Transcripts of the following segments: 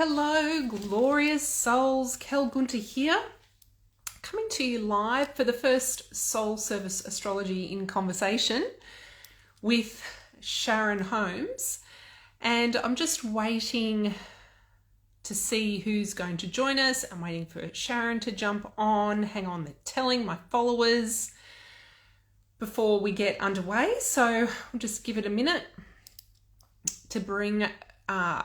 Hello, glorious souls. Kel Gunter here, coming to you live for the first Soul Service Astrology in Conversation with Sharon Holmes. And I'm just waiting to see who's going to join us. I'm waiting for Sharon to jump on. Hang on, they're telling my followers before we get underway. So we'll just give it a minute to bring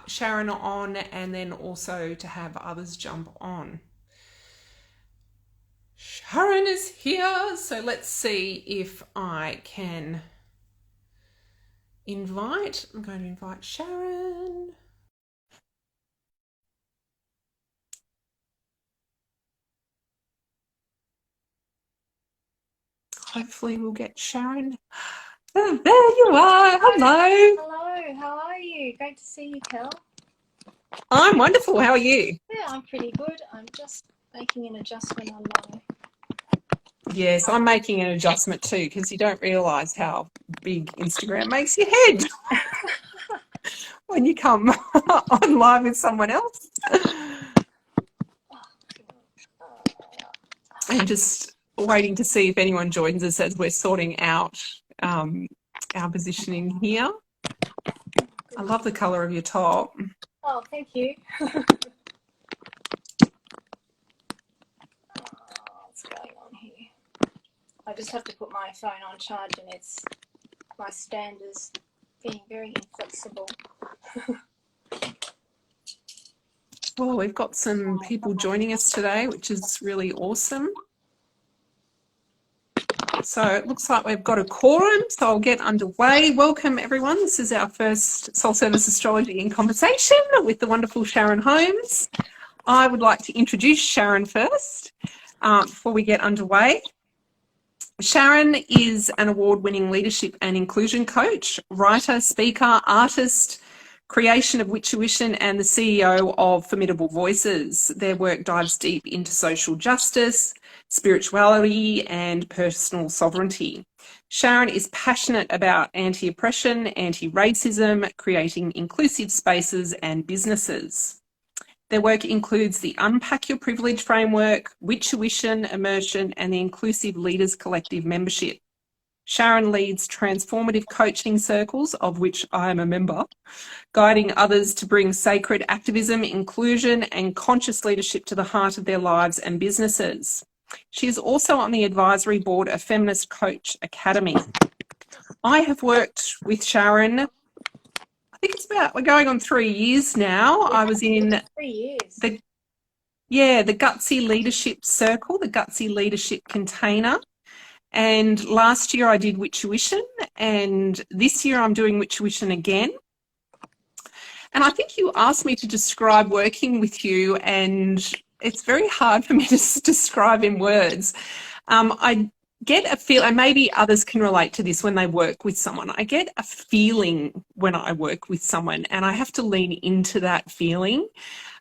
Sharon on, and then also to have others jump on. Sharon is here, so let's see if I can invite. I'm going to invite Sharon. Hopefully we'll get Sharon. Oh, there you are. Hello. Hello, how are you? Great to see you, Kel. I'm wonderful. How are you? Yeah, I'm pretty good. I'm just making an adjustment on my... Yes, I'm making an adjustment too, because you don't realise how big Instagram makes your head when you come on live with someone else. And just waiting to see if anyone joins us as we're sorting out our positioning here. I love the colour of your top. Oh, thank you. What's going on here? I just have to put my phone on charge and my stand is being very inflexible. Well, we've got some people joining us today, which is really awesome. So it looks like we've got a quorum, so I'll get underway. Welcome, everyone. This is our first Soul Service Astrology in Conversation with the wonderful Sharon Holmes. I would like to introduce Sharon first before we get underway. Sharon is an award-winning leadership and inclusion coach, writer, speaker, artist, creation of Witchuition, and the CEO of Formidable Voices. Their work dives deep into social justice, spirituality, and personal sovereignty. Sharon is passionate about anti-oppression, anti-racism, creating inclusive spaces and businesses. Their work includes the Unpack Your Privilege framework, Witchuition, Immersion, and the Inclusive Leaders Collective membership. Sharon leads transformative coaching circles, of which I am a member, guiding others to bring sacred activism, inclusion, and conscious leadership to the heart of their lives and businesses. She is also on the advisory board of Feminist Coach Academy. I have worked with Sharon, I think we're going on 3 years now. Yeah, I was in 3 years. the Gutsy Leadership Circle, the Gutsy Leadership Container. And last year I did Witchuition, and this year I'm doing Witchuition again. And I think you asked me to describe working with you, and it's very hard for me to describe in words. I get a feel, and maybe others can relate to this when they work with someone. I get a feeling when I work with someone, and I have to lean into that feeling.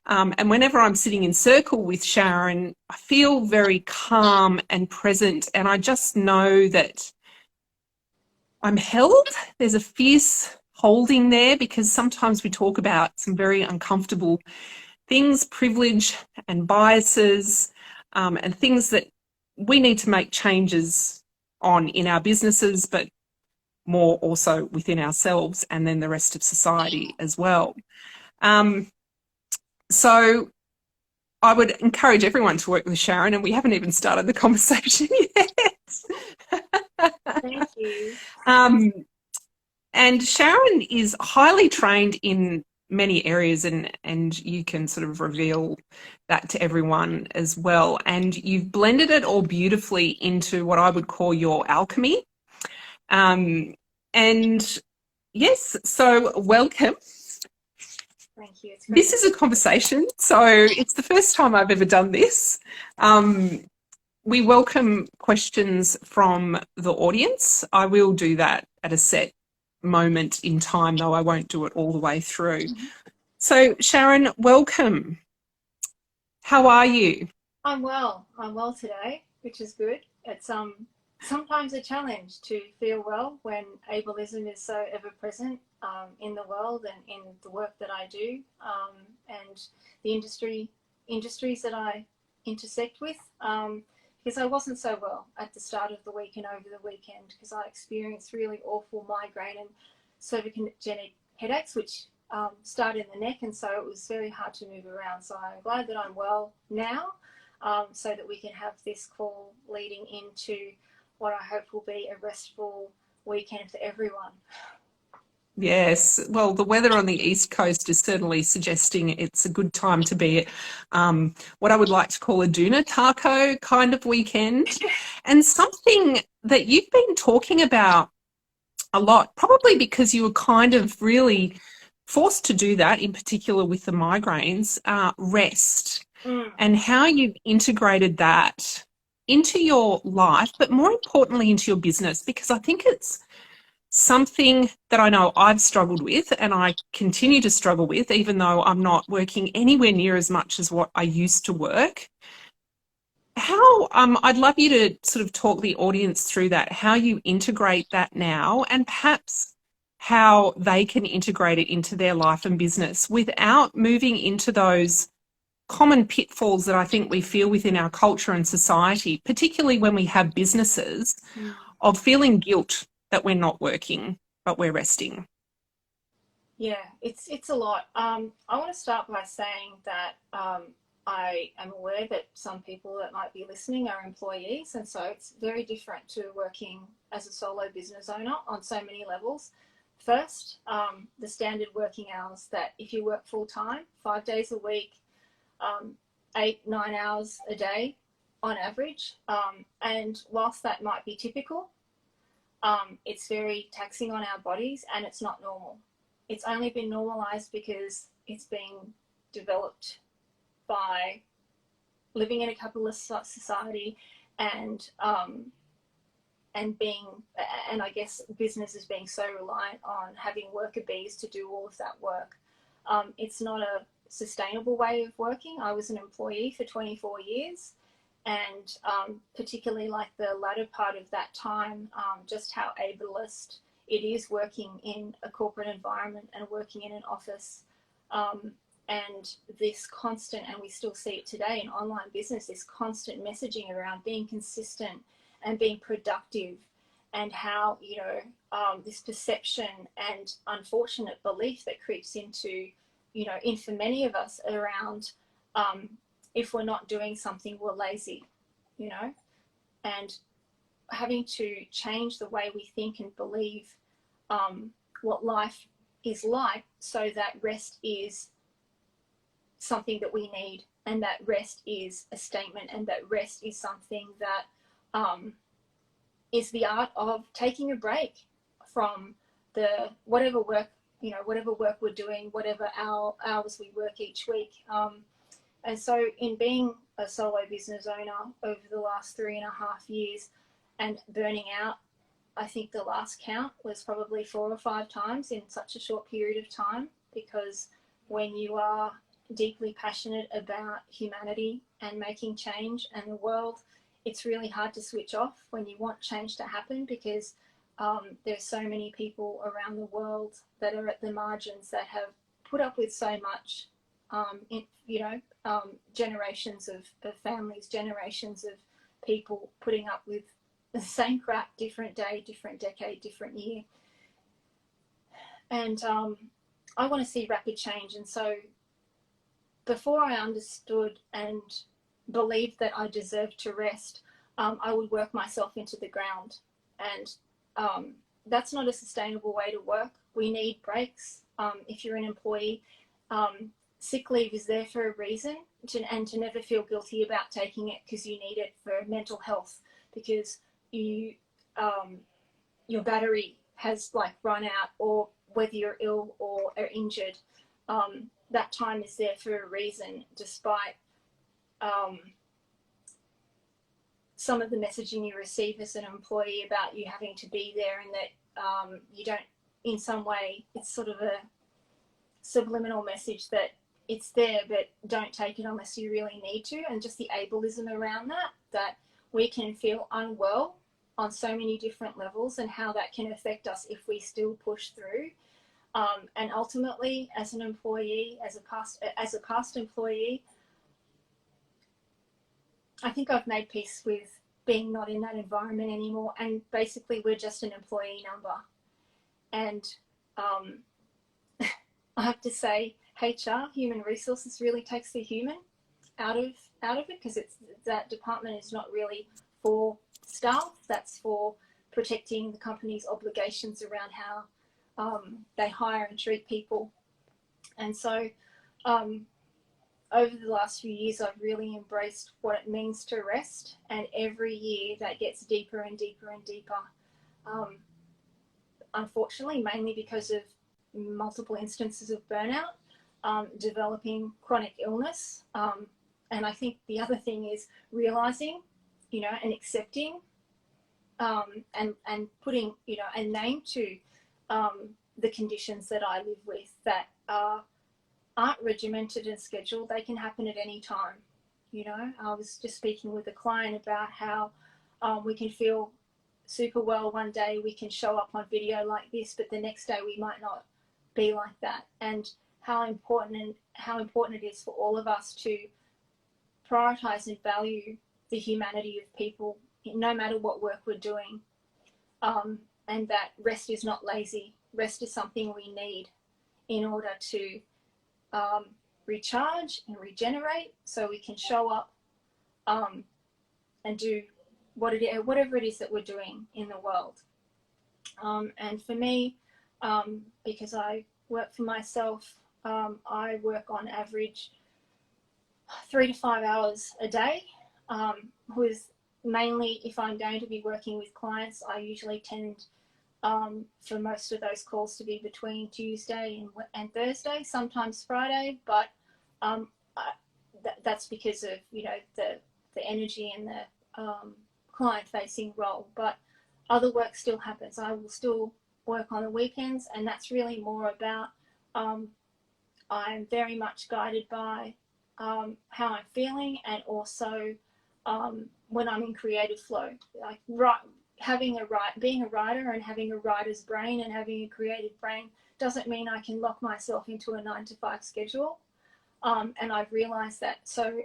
And whenever I'm sitting in circle with Sharon, I feel very calm and present, and I just know that I'm held. There's a fierce holding there, because sometimes we talk about some very uncomfortable things, privilege and biases, and things that we need to make changes on in our businesses, but more also within ourselves and then the rest of society as well. So I would encourage everyone to work with Sharon, and we haven't even started the conversation yet. Thank you. And Sharon is highly trained in many areas, and you can sort of reveal that to everyone as well. And you've blended it all beautifully into what I would call your alchemy. And yes, so welcome. Thank you. This is a conversation, so it's the first time I've ever done this. We welcome questions from the audience. I will do that at a set moment in time, though I won't do it all the way through. Mm-hmm. So Sharon, welcome. How are you? I'm well. I'm well today, which is good. It's sometimes a challenge to feel well when ableism is so ever present in the world and in the work that I do, and the industries that I intersect with. Because I wasn't so well at the start of the week and over the weekend, because I experienced really awful migraine and cervicogenic headaches, which started in the neck, and so it was very hard to move around. So I'm glad that I'm well now, so that we can have this call leading into what I hope will be a restful weekend for everyone. Yes, well, the weather on the East Coast is certainly suggesting it's a good time to be what I would like to call a Duna Taco kind of weekend. And something that you've been talking about a lot, probably because you were kind of really forced to do that, in particular with the migraines, rest, and how you've integrated that into your life, but more importantly into your business, because I think it's something that I know I've struggled with and I continue to struggle with, even though I'm not working anywhere near as much as what I used to work. How, I'd love you to sort of talk the audience through that, how you integrate that now, and perhaps how they can integrate it into their life and business without moving into those common pitfalls that I think we feel within our culture and society, particularly when we have businesses, of feeling guilt that we're not working, but we're resting. Yeah, it's a lot. I want to start by saying that I am aware that some people that might be listening are employees, and so it's very different to working as a solo business owner on so many levels. First, the standard working hours, that if you work full time, 5 days a week, 8-9 hours a day on average, and whilst that might be typical, it's very taxing on our bodies, and it's not normal. It's only been normalized because it's been developed by living in a capitalist society, and I guess businesses being so reliant on having worker bees to do all of that work. It's not a sustainable way of working. I was an employee for 24 years, and particularly like the latter part of that time, just how ableist it is working in a corporate environment and working in an office, and this constant, and we still see it today in online business, this constant messaging around being consistent and being productive, and how, you know, this perception and unfortunate belief that creeps into, you know, in for many of us around, if we're not doing something, we're lazy, you know, and having to change the way we think and believe what life is like, so that rest is something that we need, and that rest is a statement, and that rest is something that is the art of taking a break from the whatever work, you know, whatever work we're doing, whatever hours we work each week. And so in being a solo business owner over the last 3.5 years and burning out, I think the last count was probably 4 or 5 times in such a short period of time, because when you are deeply passionate about humanity and making change and the world, it's really hard to switch off when you want change to happen, because there's so many people around the world that are at the margins that have put up with so much, generations of families, generations of people putting up with the same crap, different day, different decade, different year. And I want to see rapid change. And so before I understood and believed that I deserved to rest, I would work myself into the ground. And that's not a sustainable way to work. We need breaks. If you're an employee, sick leave is there for a reason, and to never feel guilty about taking it because you need it for mental health, because you your battery has like run out, or whether you're ill or are injured, that time is there for a reason, despite some of the messaging you receive as an employee about you having to be there, and that you don't, in some way, it's sort of a subliminal message that it's there, but don't take it unless you really need to. And just the ableism around that we can feel unwell on so many different levels, and how that can affect us if we still push through. And ultimately, as an employee, as a past employee, I think I've made peace with being not in that environment anymore. And basically, we're just an employee number. And I have to say, HR, human resources, really takes the human out of it, because it's that department is not really for staff. That's for protecting the company's obligations around how they hire and treat people. And so over the last few years, I've really embraced what it means to rest, and every year that gets deeper and deeper and deeper. Unfortunately, mainly because of multiple instances of burnout, developing chronic illness. And I think the other thing is realizing, and accepting, and putting, a name to the conditions that I live with that aren't regimented and scheduled. They can happen at any time. I was just speaking with a client about how we can feel super well one day, we can show up on video like this, but the next day we might not be like that. And how important it is for all of us to prioritize and value the humanity of people, no matter what work we're doing. And that rest is not lazy. Rest is something we need in order to recharge and regenerate, so we can show up and do whatever it is that we're doing in the world. And for me, because I work for myself, I work on average 3 to 5 hours a day, with mainly, if I'm going to be working with clients, I usually tend for most of those calls to be between Tuesday and Thursday, sometimes Friday, but that's because of the energy and the client-facing role. But other work still happens. I will still work on the weekends, and that's really more about I'm very much guided by how I'm feeling, and also when I'm in creative flow. Like being a writer and having a writer's brain and having a creative brain doesn't mean I can lock myself into a 9-to-5 schedule. And I've realized that. So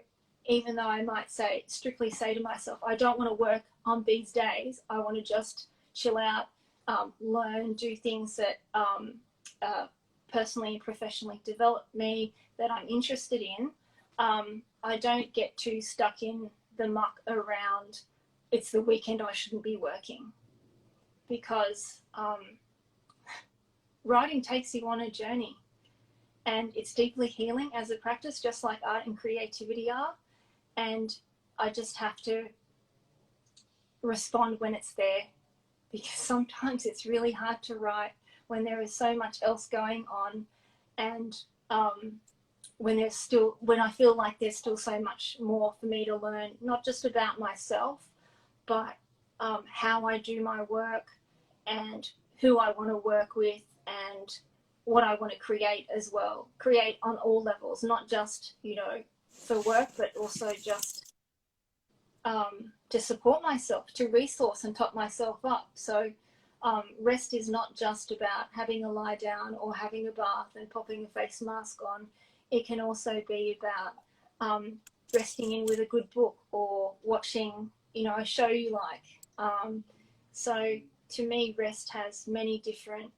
even though I might strictly say to myself, I don't want to work on these days, I want to just chill out, learn, do things that personally and professionally develop me, that I'm interested in, I don't get too stuck in the muck around it's the weekend, I shouldn't be working. Because writing takes you on a journey, and it's deeply healing as a practice, just like art and creativity are. And I just have to respond when it's there, because sometimes it's really hard to write when there is so much else going on, and when I feel like there's still so much more for me to learn, not just about myself, but how I do my work and who I want to work with and what I want to create as well. Create on all levels, not just, for work, but also just to support myself, to resource and top myself up. So rest is not just about having a lie down or having a bath and popping a face mask on. It can also be about resting in with a good book or watching, a show you like. So to me, rest has many different,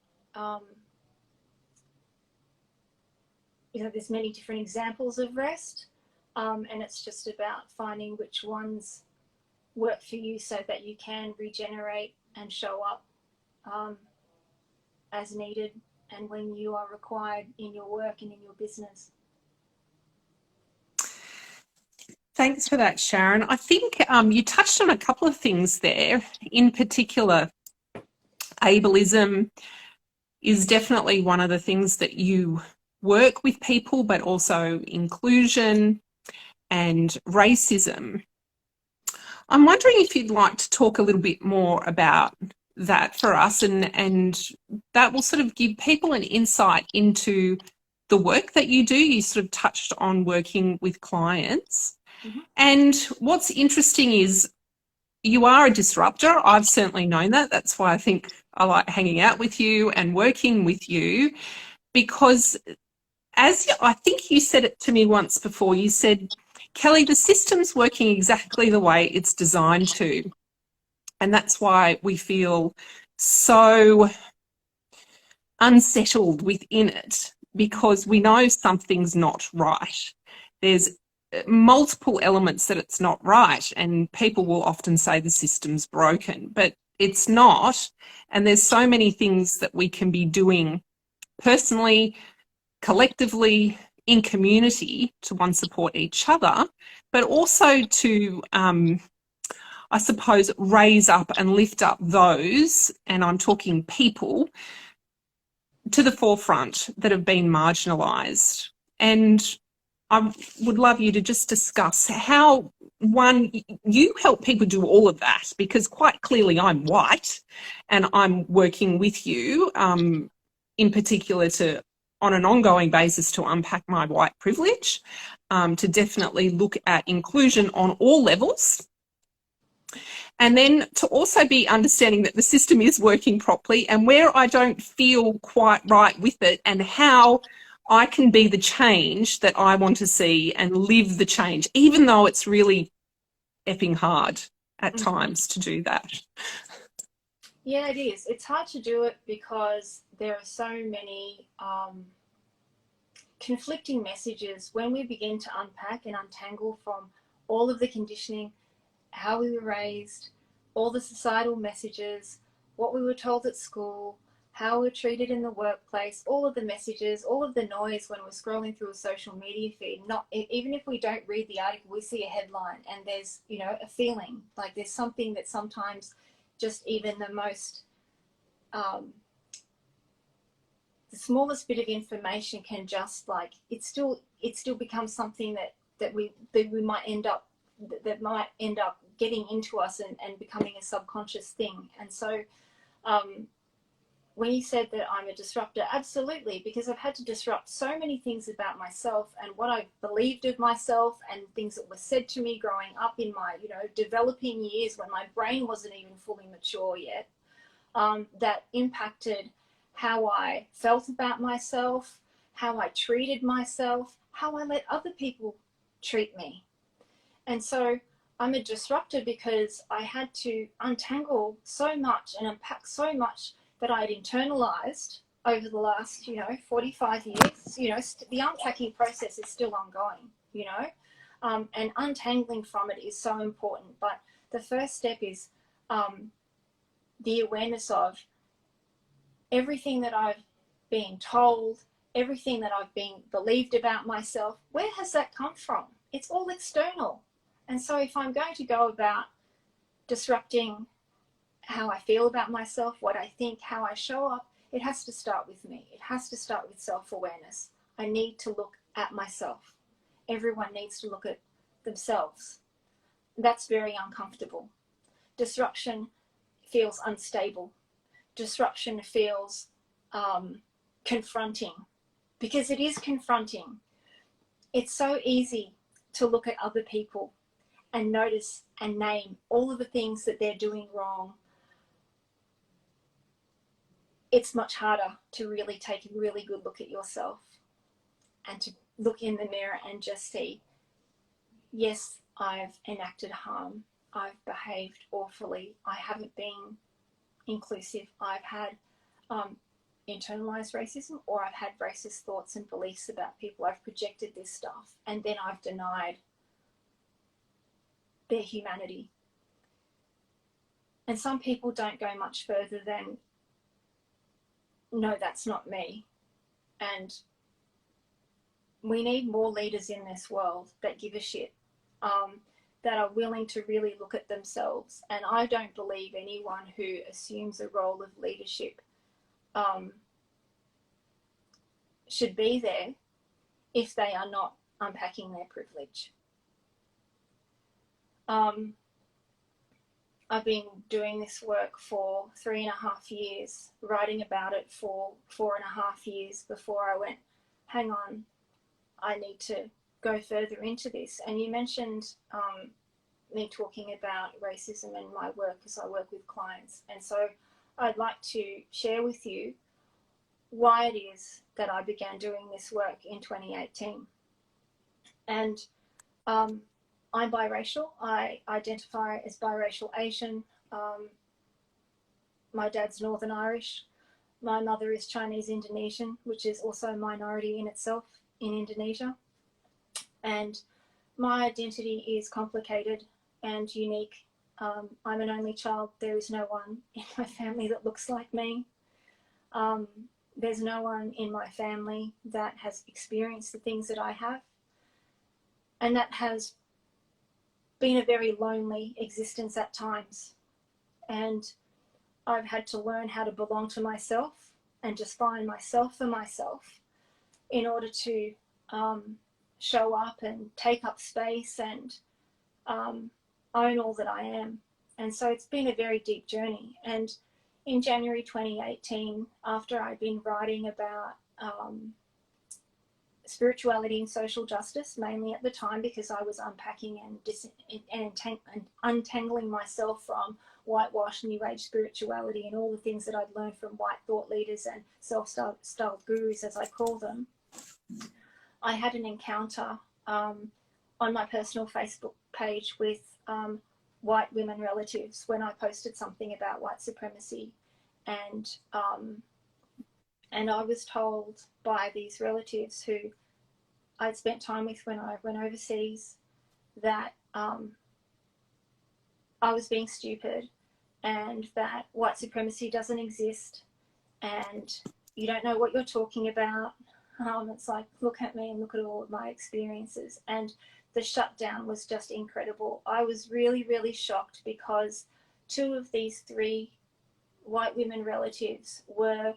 there's many different examples of rest. And it's just about finding which ones work for you so that you can regenerate and show up as needed and when you are required in your work and in your business. Thanks for that, Sharon. I think you touched on a couple of things there. In particular, ableism is definitely one of the things that you work with people, but also inclusion and racism. I'm wondering if you'd like to talk a little bit more about that for us, and that will sort of give people an insight into the work that you do. You sort of touched on working with clients. Mm-hmm. And what's interesting is you are a disruptor. I've certainly known that. That's why I think I like hanging out with you and working with you, because I think you said it to me once before, you said, Kelly, the system's working exactly the way it's designed to. And that's why we feel so unsettled within it, because we know something's not right. There's multiple elements that it's not right, and people will often say the system's broken, but it's not. And there's so many things that we can be doing personally, collectively, in community, to one, support each other, but also to I suppose raise up and lift up those, and I'm talking people, to the forefront that have been marginalised. And I would love you to just discuss how, one, you help people do all of that, because quite clearly I'm white and I'm working with you in particular to, on an ongoing basis, to unpack my white privilege, to definitely look at inclusion on all levels. And then to also be understanding that the system is working properly, and where I don't feel quite right with it, and how I can be the change that I want to see and live the change, even though it's really effing hard at times to do that. Yeah, it is. It's hard to do it because there are so many conflicting messages when we begin to unpack and untangle from all of the conditioning, how we were raised, all the societal messages, what we were told at school, how we're treated in the workplace, all of the messages, all of the noise when we're scrolling through a social media feed. Not even if we don't read the article, we see a headline and there's, you know, a feeling like there's something that sometimes just even the most the smallest bit of information can just like it still becomes something that we might end up getting into us and becoming a subconscious thing. And so when you said that I'm a disruptor, absolutely, because I've had to disrupt so many things about myself and what I believed of myself and things that were said to me growing up in my, you know, developing years when my brain wasn't even fully mature yet, that impacted how I felt about myself, how I treated myself, how I let other people treat me. And so I'm a disruptor because I had to untangle so much and unpack so much that I had internalized over the last, 45 years. The unpacking process is still ongoing, and untangling from it is so important. But the first step is the awareness of everything that I've been told, everything that I've been believed about myself. Where has that come from? It's all external. And so if I'm going to go about disrupting how I feel about myself, what I think, how I show up, it has to start with me. It has to start with self-awareness. I need to look at myself. Everyone needs to look at themselves. That's very uncomfortable. Disruption feels unstable. Disruption feels confronting, because it is confronting. It's so easy to look at other people and notice and name all of the things that they're doing wrong. It's much harder to really take a really good look at yourself and to look in the mirror and just see, yes, I've enacted harm. I've behaved awfully. I haven't been inclusive. I've had internalized racism, or I've had racist thoughts and beliefs about people. I've projected this stuff and then I've denied their humanity. And some people don't go much further than, no, that's not me. And we need more leaders in this world that give a shit, that are willing to really look at themselves. And I don't believe anyone who assumes a role of leadership should be there if they are not unpacking their privilege. I've been doing this work for 3.5 years, writing about it for 4.5 years before I went, hang on, I need to go further into this. And you mentioned me talking about racism in my work, because I work with clients. And so I'd like to share with you why it is that I began doing this work in 2018. And I'm biracial. I identify as biracial Asian. My dad's Northern Irish. My mother is Chinese Indonesian, which is also a minority in itself in Indonesia. And my identity is complicated and unique. I'm an only child. There is no one in my family that looks like me. There's no one in my family that has experienced the things that I have. And that has been a very lonely existence at times. And I've had to learn how to belong to myself and just find myself for myself in order to show up and take up space and own all that I am. And so it's been a very deep journey. And in January 2018, after I'd been writing about spirituality and social justice, mainly at the time because I was unpacking and untangling myself from whitewash New Age spirituality and all the things that I'd learned from white thought leaders and self-styled gurus, as I call them. I had an encounter on my personal Facebook page with white women relatives when I posted something about white supremacy, and I was told by these relatives who I'd spent time with when I went overseas that I was being stupid and that white supremacy doesn't exist and you don't know what you're talking about. It's like, look at me and look at all of my experiences. And the shutdown was just incredible. I was really, really shocked because two of these three white women relatives were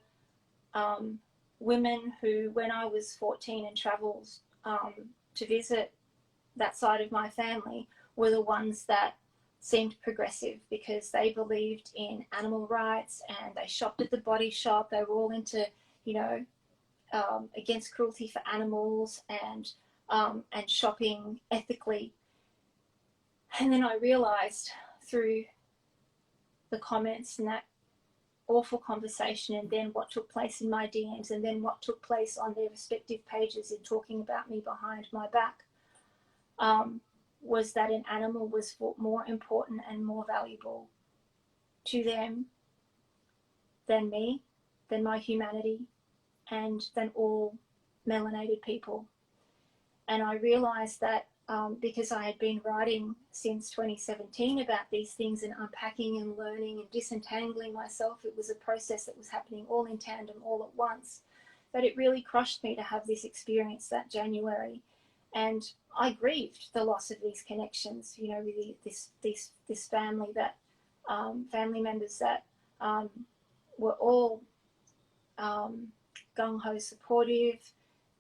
women who, when I was 14 and travelled to visit that side of my family, were the ones that seemed progressive because they believed in animal rights and they shopped at the Body Shop. They were all into, against cruelty for animals and shopping ethically. And then I realised through the comments and that awful conversation, and then what took place in my DMs, and then what took place on their respective pages in talking about me behind my back, was that an animal was more important and more valuable to them than me, than my humanity, and than all melanated people. And I realised that because I had been writing since 2017 about these things and unpacking and learning and disentangling myself, it was a process that was happening all in tandem, all at once, that it really crushed me to have this experience that January. And I grieved the loss of these connections, with this family that, family members that were all gung-ho supportive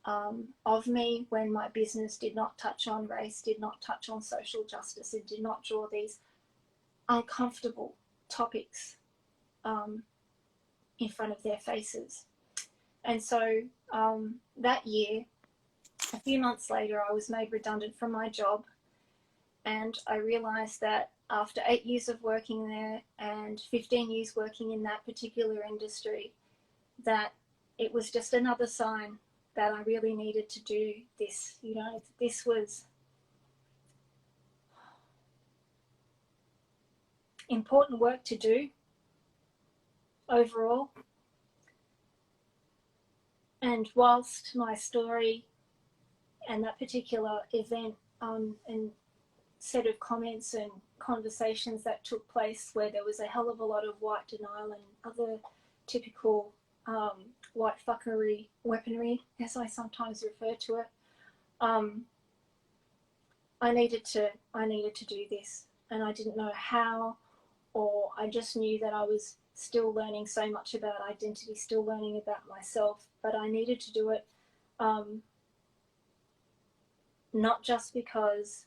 of me when my business did not touch on race, did not touch on social justice, and did not draw these uncomfortable topics in front of their faces. And so that year, a few months later, I was made redundant from my job, and I realised that after 8 years of working there and 15 years working in that particular industry, that it was just another sign that I really needed to do this. This was important work to do overall. And whilst my story and that particular event and set of comments and conversations that took place where there was a hell of a lot of white denial and other typical white fuckery weaponry, as I sometimes refer to it, I needed to do this, and I didn't know how, or I just knew that I was still learning so much about identity, still learning about myself, but I needed to do it not just because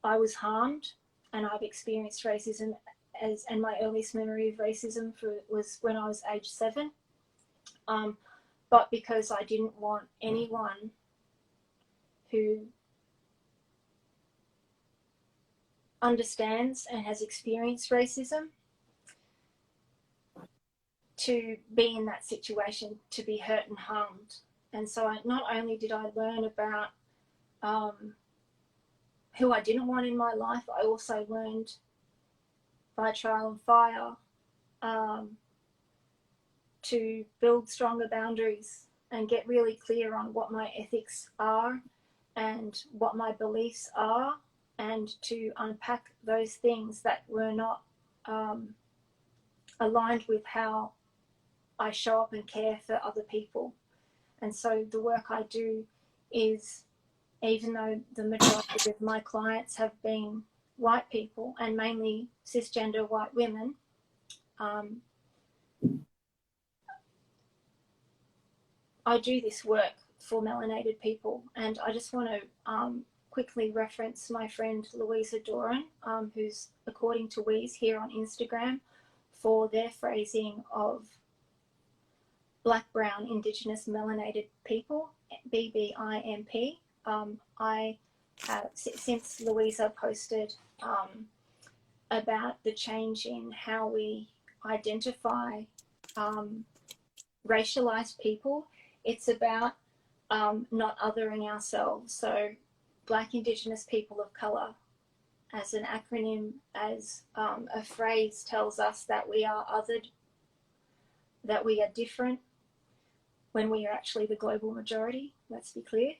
I was harmed and I've experienced racism and my earliest memory of racism was when I was age 7, but because I didn't want anyone who understands and has experienced racism to be in that situation, to be hurt and harmed. And so not only did I learn about who I didn't want in my life, I also learned by trial and fire to build stronger boundaries and get really clear on what my ethics are and what my beliefs are, and to unpack those things that were not aligned with how I show up and care for other people. And so the work I do is, even though the majority of my clients have been white people and mainly cisgender white women, I do this work for melanated people. And I just want to quickly reference my friend Louisa Doran, who's, according to Weeze here on Instagram, for their phrasing of Black, Brown, Indigenous, Melanated People, BBIMP. I have, since Louisa posted about the change in how we identify racialized people, it's about not othering ourselves. So Black, Indigenous, people of colour, as an acronym, as a phrase, tells us that we are othered, that we are different, when we are actually the global majority, let's be clear,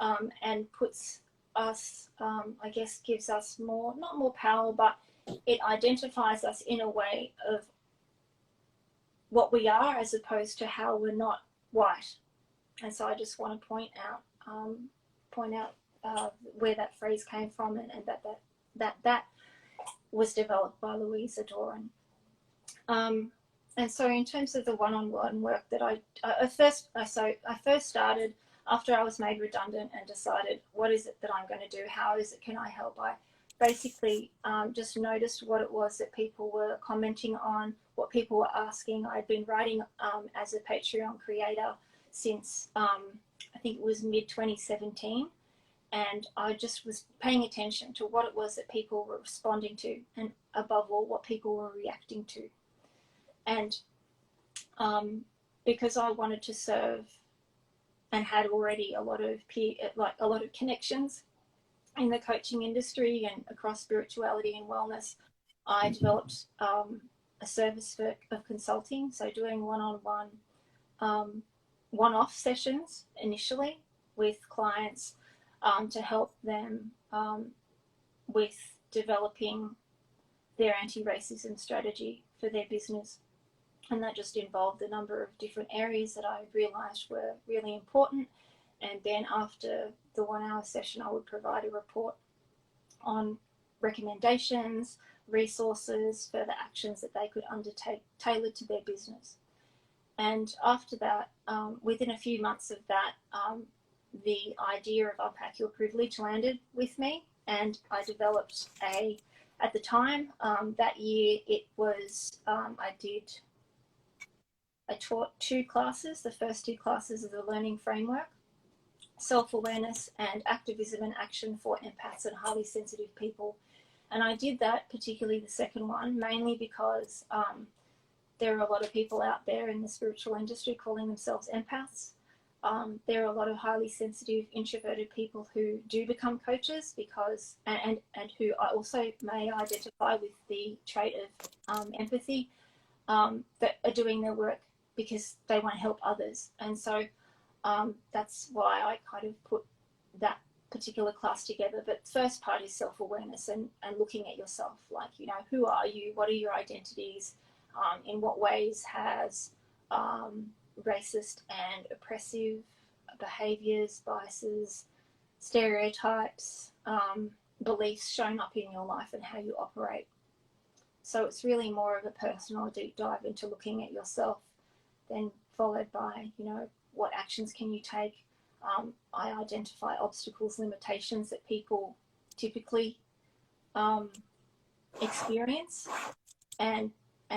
and puts us, I guess, gives us more, not more power, but it identifies us in a way of what we are as opposed to how we're not white. And so I just want to point out where that phrase came from, and that was developed by Louisa Doran. And so in terms of the one-on-one work that I first started after I was made redundant and decided, what is it that I'm going to do? How is it can I help? I basically just noticed what it was that people were commenting on, what people were asking. I'd been writing as a Patreon creator since I think it was mid-2017. And I just was paying attention to what it was that people were responding to, and above all, what people were reacting to. And because I wanted to serve and had already a lot of connections in the coaching industry and across spirituality and wellness, I developed a service of consulting. So doing one-on-one, one-off sessions initially with clients to help them with developing their anti-racism strategy for their business. And that just involved a number of different areas that I realised were really important. And then after the 1 hour session, I would provide a report on recommendations, resources, further actions that they could undertake tailored to their business. And after that, within a few months of that, the idea of Unpack Your Privilege landed with me, and I developed at the time, that year, it was, I taught 2 classes. The first 2 classes of the learning framework, self-awareness and activism and action for empaths and highly sensitive people. And I did that, particularly the second one, mainly because there are a lot of people out there in the spiritual industry calling themselves empaths. There are a lot of highly sensitive, introverted people who do become coaches because, and who I also may identify with the trait of empathy, that are doing their work because they want to help others. And so that's why I kind of put that particular class together. But the first part is self-awareness and looking at yourself, like, you know, who are you? What are your identities? In what ways has racist and oppressive behaviours, biases, stereotypes, beliefs shown up in your life and how you operate? So it's really more of a personal deep dive into looking at yourself, then followed by, you know, what actions can you take? I identify obstacles, limitations that people typically experience, and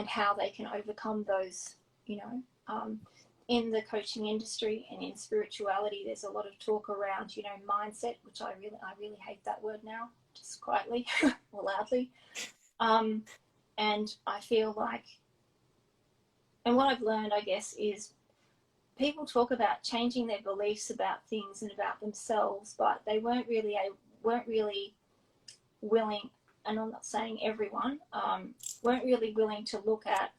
how they can overcome those, you know, in the coaching industry and in spirituality, there's a lot of talk around, you know, mindset, which I really hate that word now, just quietly or loudly. And I feel like, and what I've learned, I guess, is people talk about changing their beliefs about things and about themselves, but they weren't really willing, and I'm not saying everyone, weren't really willing to look at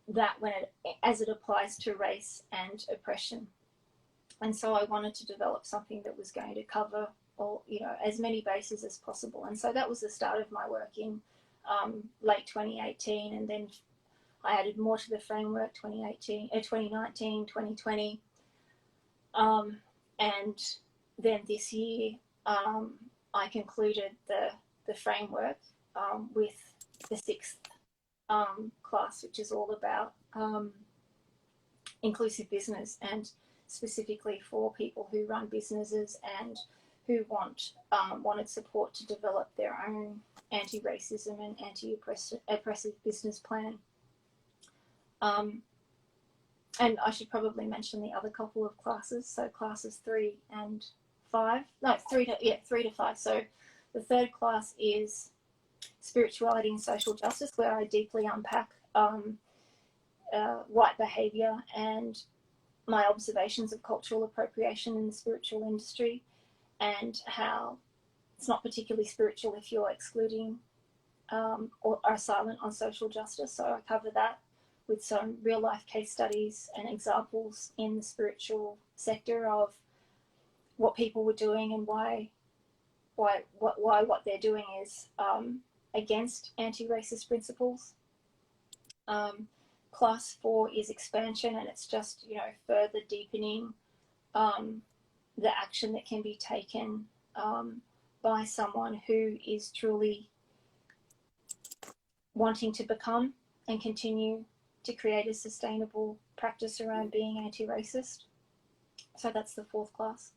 that as it applies to race and oppression. And so I wanted to develop something that was going to cover all, you know, as many bases as possible. And so that was the start of my work in late 2018, and then I added more to the framework 2019, 2020, and then this year I concluded the framework with the sixth class, which is all about inclusive business, and specifically for people who run businesses and who wanted support to develop their own anti-racism and anti-oppressive business plan. And I should probably mention the other couple of classes. So classes 3 and 5, no, 3 to 5. So the third class is spirituality and social justice, where I deeply unpack white behaviour and my observations of cultural appropriation in the spiritual industry, and how it's not particularly spiritual if you're excluding or are silent on social justice. So I cover that with some real life case studies and examples in the spiritual sector of what people were doing and why what they're doing is against anti-racist principles. Class 4 is expansion, and it's just, you know, further deepening the action that can be taken by someone who is truly wanting to become and continue to create a sustainable practice around being anti-racist. So that's the 4th class.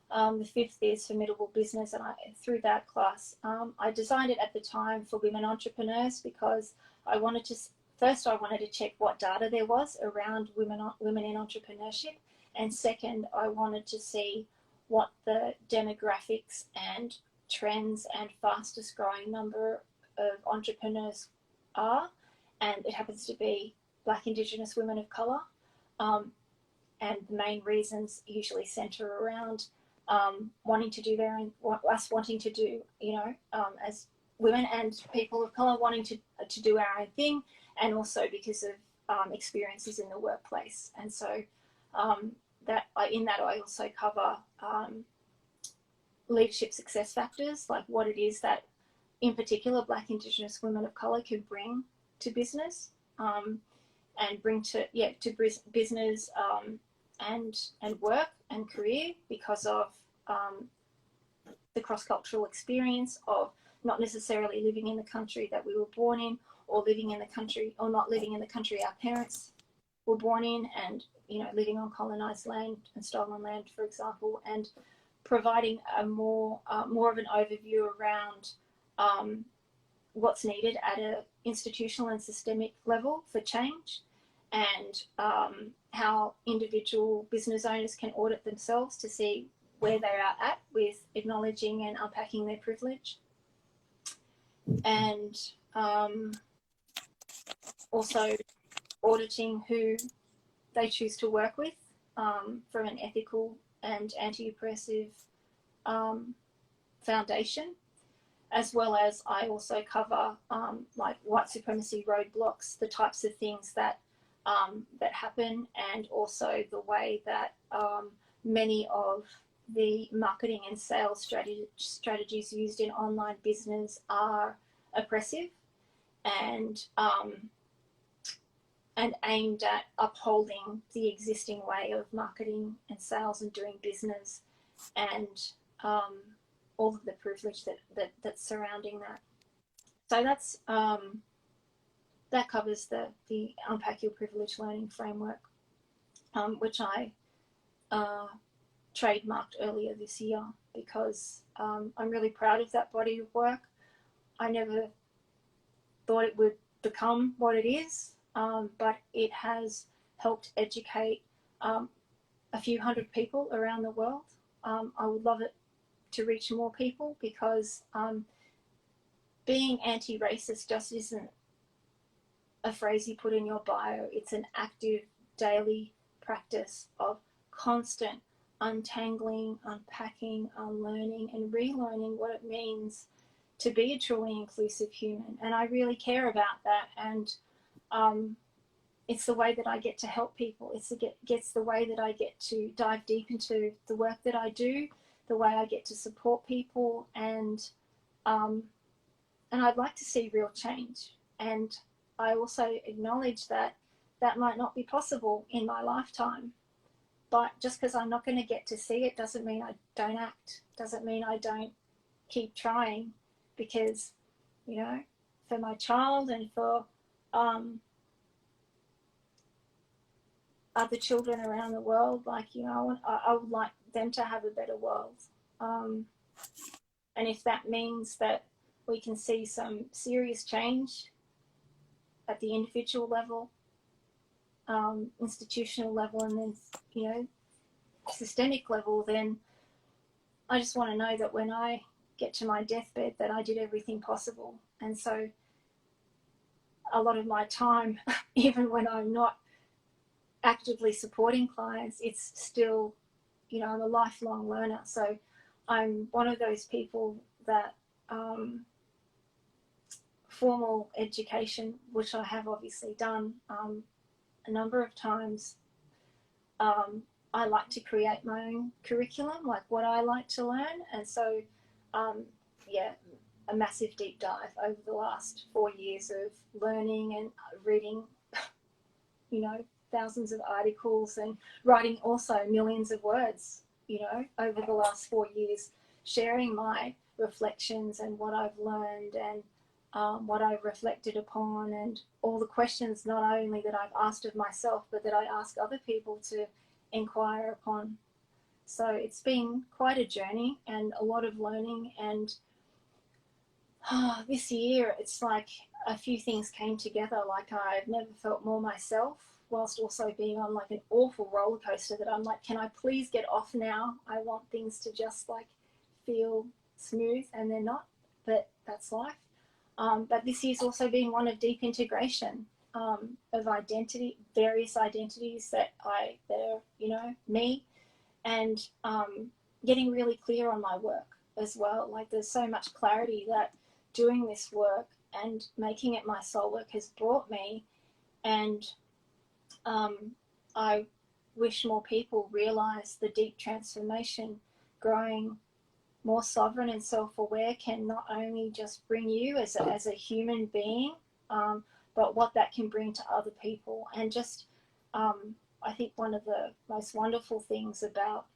The 5th is formidable business, and through that class, I designed it at the time for women entrepreneurs because I wanted to check what data there was around women in entrepreneurship, and second, I wanted to see what the demographics and trends and fastest growing number of entrepreneurs are, and it happens to be Black, Indigenous women of colour, and the main reasons usually centre around wanting to do wanting to do, you know, as women and people of colour wanting to do our own thing, and also because of experiences in the workplace. And so I also cover leadership success factors, like what it is that in particular Black, Indigenous women of colour can bring to business, and bring to business and work and career because of the cross-cultural experience of not necessarily living in the country that we were born in, or living in the country, or not living in the country our parents were born in, and, you know, living on colonized land and stolen land, for example, and providing a more of an overview around what's needed at an institutional and systemic level for change, and how individual business owners can audit themselves to see where they are at with acknowledging and unpacking their privilege, and also auditing who they choose to work with from an ethical and anti-oppressive foundation, as well as I also cover like white supremacy roadblocks, the types of things that happen, and also the way that many of the marketing and sales strategies used in online business are oppressive and aimed at upholding the existing way of marketing and sales and doing business, and all of the privilege that's surrounding that. So that's that covers the Unpack Your Privilege Learning Framework, which I trademarked earlier this year because I'm really proud of that body of work. I never thought it would become what it is, but it has helped educate a few hundred people around the world. I would love it to reach more people, because being anti-racist just isn't a phrase you put in your bio. It's an active daily practice of constant untangling, unpacking, unlearning, and relearning what it means to be a truly inclusive human. And I really care about that. And it's the way that I get to help people. It's the way that I get to dive deep into the work that I do, the way I get to support people, and I'd like to see real change. And I also acknowledge that that might not be possible in my lifetime. But just because I'm not going to get to see it doesn't mean I don't act, doesn't mean I don't keep trying, because, you know, for my child and for other children around the world, like, you know, I would like them to have a better world. And if that means that we can see some serious change at the individual level, institutional level, and then, you know, systemic level, then I just want to know that when I get to my deathbed that I did everything possible. And so a lot of my time, even when I'm not actively supporting clients, it's still, you know, I'm a lifelong learner. So I'm one of those people that formal education, which I have obviously done a number of times, I like to create my own curriculum, like what I like to learn. And so, yeah, a massive deep dive over the last 4 years of learning and reading, you know, thousands of articles, and writing also millions of words, you know, over the last 4 years, sharing my reflections and what I've learned, and what I've reflected upon, and all the questions not only that I've asked of myself, but that I ask other people to inquire upon. So it's been quite a journey and a lot of learning. And this year, it's like a few things came together. Like, I've never felt more myself, whilst also being on like an awful roller coaster that I'm like, can I please get off now? I want things to just like feel smooth, and they're not, but that's life. But this year's also been one of deep integration of identity, various identities that are, you know, me, and getting really clear on my work as well. Like, there's so much clarity that doing this work and making it my soul work has brought me. And I wish more people realize the deep transformation growing more sovereign and self-aware can not only just bring you as a human being, but what that can bring to other people. And just, I think one of the most wonderful things about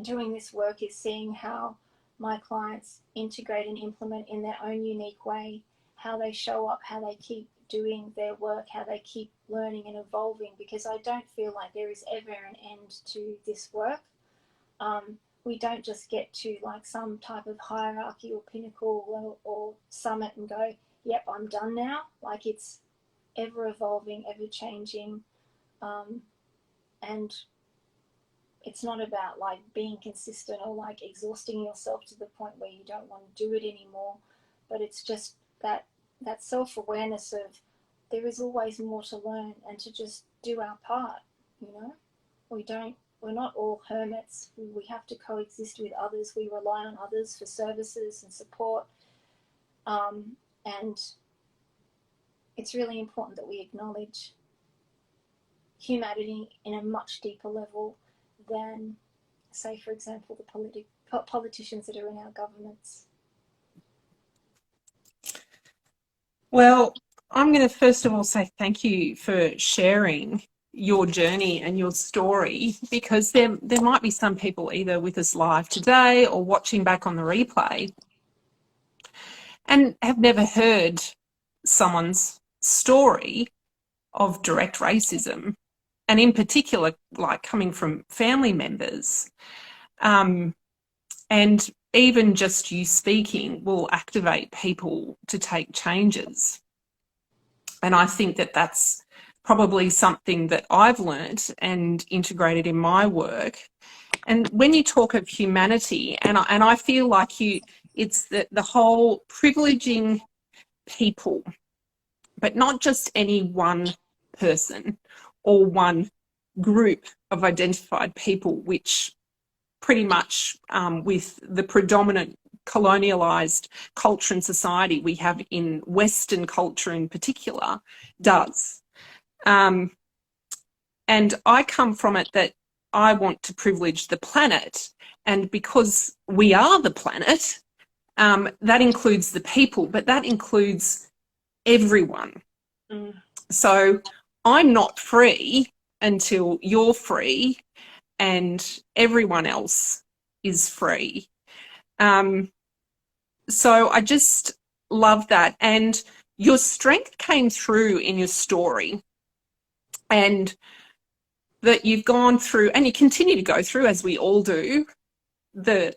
doing this work is seeing how my clients integrate and implement in their own unique way, how they show up, how they keep doing their work, how they keep learning and evolving, because I don't feel like there is ever an end to this work. We don't just get to like some type of hierarchy or pinnacle or summit and go, yep, I'm done now. Like, it's ever evolving, ever changing. And it's not about like being consistent or like exhausting yourself to the point where you don't want to do it anymore. But it's just that self-awareness of there is always more to learn, and to just do our part, you know. We're not all hermits. We have to coexist with others. We rely on others for services and support. And it's really important that we acknowledge humanity in a much deeper level than, say, for example, the politicians that are in our governments. Well, I'm going to first of all say thank you for sharing your journey and your story, because there might be some people either with us live today or watching back on the replay and have never heard someone's story of direct racism, and in particular, like coming from family members. And even just you speaking will activate people to take changes. And I think that that's probably something that I've learnt and integrated in my work. And when you talk of humanity, and I feel like it's the whole privileging people, but not just any one person or one group of identified people, which pretty much with the predominant colonialised culture and society we have in Western culture in particular does. And I come from it that I want to privilege the planet, and because we are the planet, that includes the people, but that includes everyone. So I'm not free until you're free and everyone else is free. So I just love that. And your strength came through in your story, and that you've gone through, and you continue to go through, as we all do, the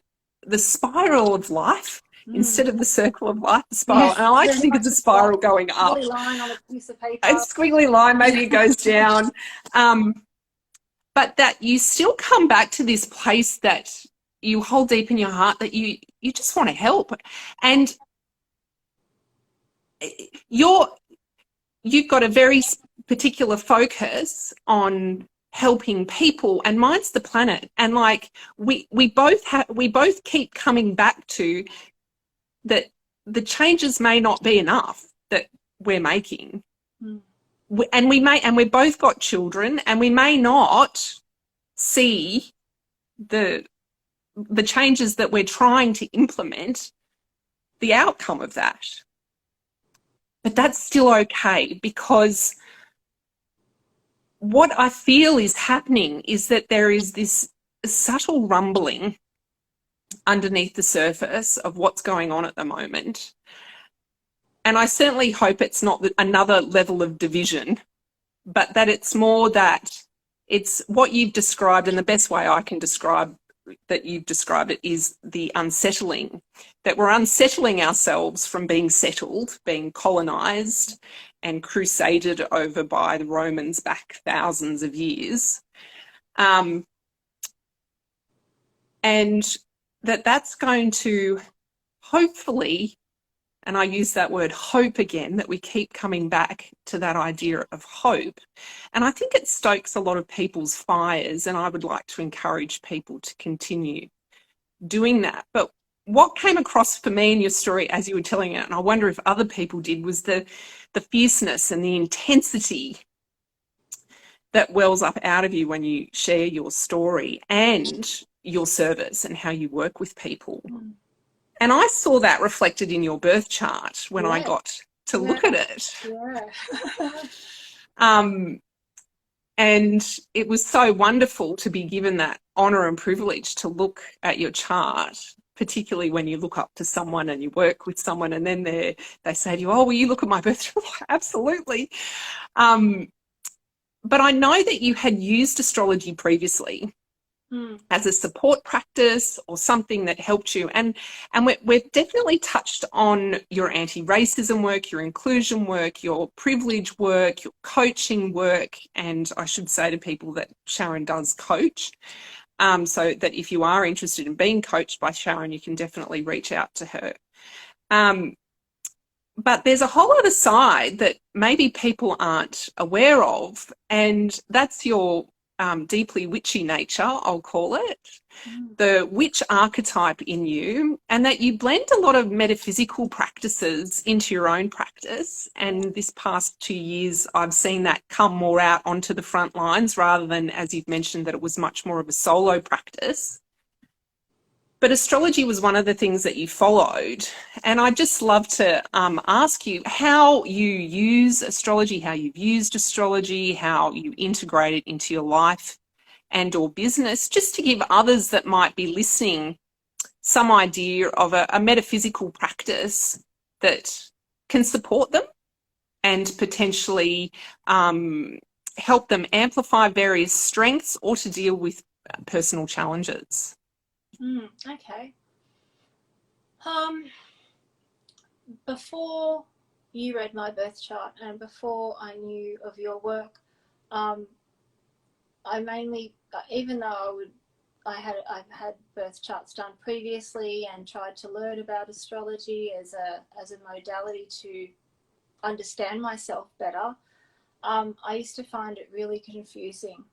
spiral of life instead of the circle of life, the spiral. Yes, and I like to think of the spiral going up. A line on a piece of paper. A squiggly line, maybe it goes down. But that you still come back to this place that you hold deep in your heart, that you just want to help. And you've got a very particular focus on helping people, and mine's the planet. And like we both keep coming back to that the changes may not be enough that we're making. And we've both got children, and we may not see the changes that we're trying to implement, the outcome of that. But that's still okay, because what I feel is happening is that there is this subtle rumbling underneath the surface of what's going on at the moment. And I certainly hope it's not another level of division, but that it's more that it's what you've described, and the best way I can describe that you've described it is the unsettling, that we're unsettling ourselves from being settled, being colonised and crusaded over by the Romans back thousands of years. And that's going to hopefully, and I use that word hope again, that we keep coming back to that idea of hope. And I think it stokes a lot of people's fires, and I would like to encourage people to continue doing that. But what came across for me in your story as you were telling it, and I wonder if other people did, was the fierceness and the intensity that wells up out of you when you share your story and your service and how you work with people. And I saw that reflected in your birth chart when I got to look at it. And it was so wonderful to be given that honour and privilege to look at your chart, particularly when you look up to someone and you work with someone, and then they say to you, oh, will you look at my birth chart? Absolutely. But I know that you had used astrology previously as a support practice or something that helped you. And we've definitely touched on your anti-racism work, your inclusion work, your privilege work, your coaching work. And I should say to people that Sharon does coach, so that if you are interested in being coached by Sharon, you can definitely reach out to her. But there's a whole other side that maybe people aren't aware of, and that's your deeply witchy nature, I'll call it, the witch archetype in you, and that you blend a lot of metaphysical practices into your own practice. And this past 2 years, I've seen that come more out onto the front lines, rather than, as you've mentioned, that it was much more of a solo practice. But astrology was one of the things that you followed. And I'd just love to ask you how you use astrology, how you've used astrology, how you integrate it into your life and or business, just to give others that might be listening some idea of a metaphysical practice that can support them and potentially help them amplify various strengths or to deal with personal challenges. Okay. Before you read my birth chart, and before I knew of your work, I mainly, even though I've had birth charts done previously and tried to learn about astrology as a modality to understand myself better. I used to find it really confusing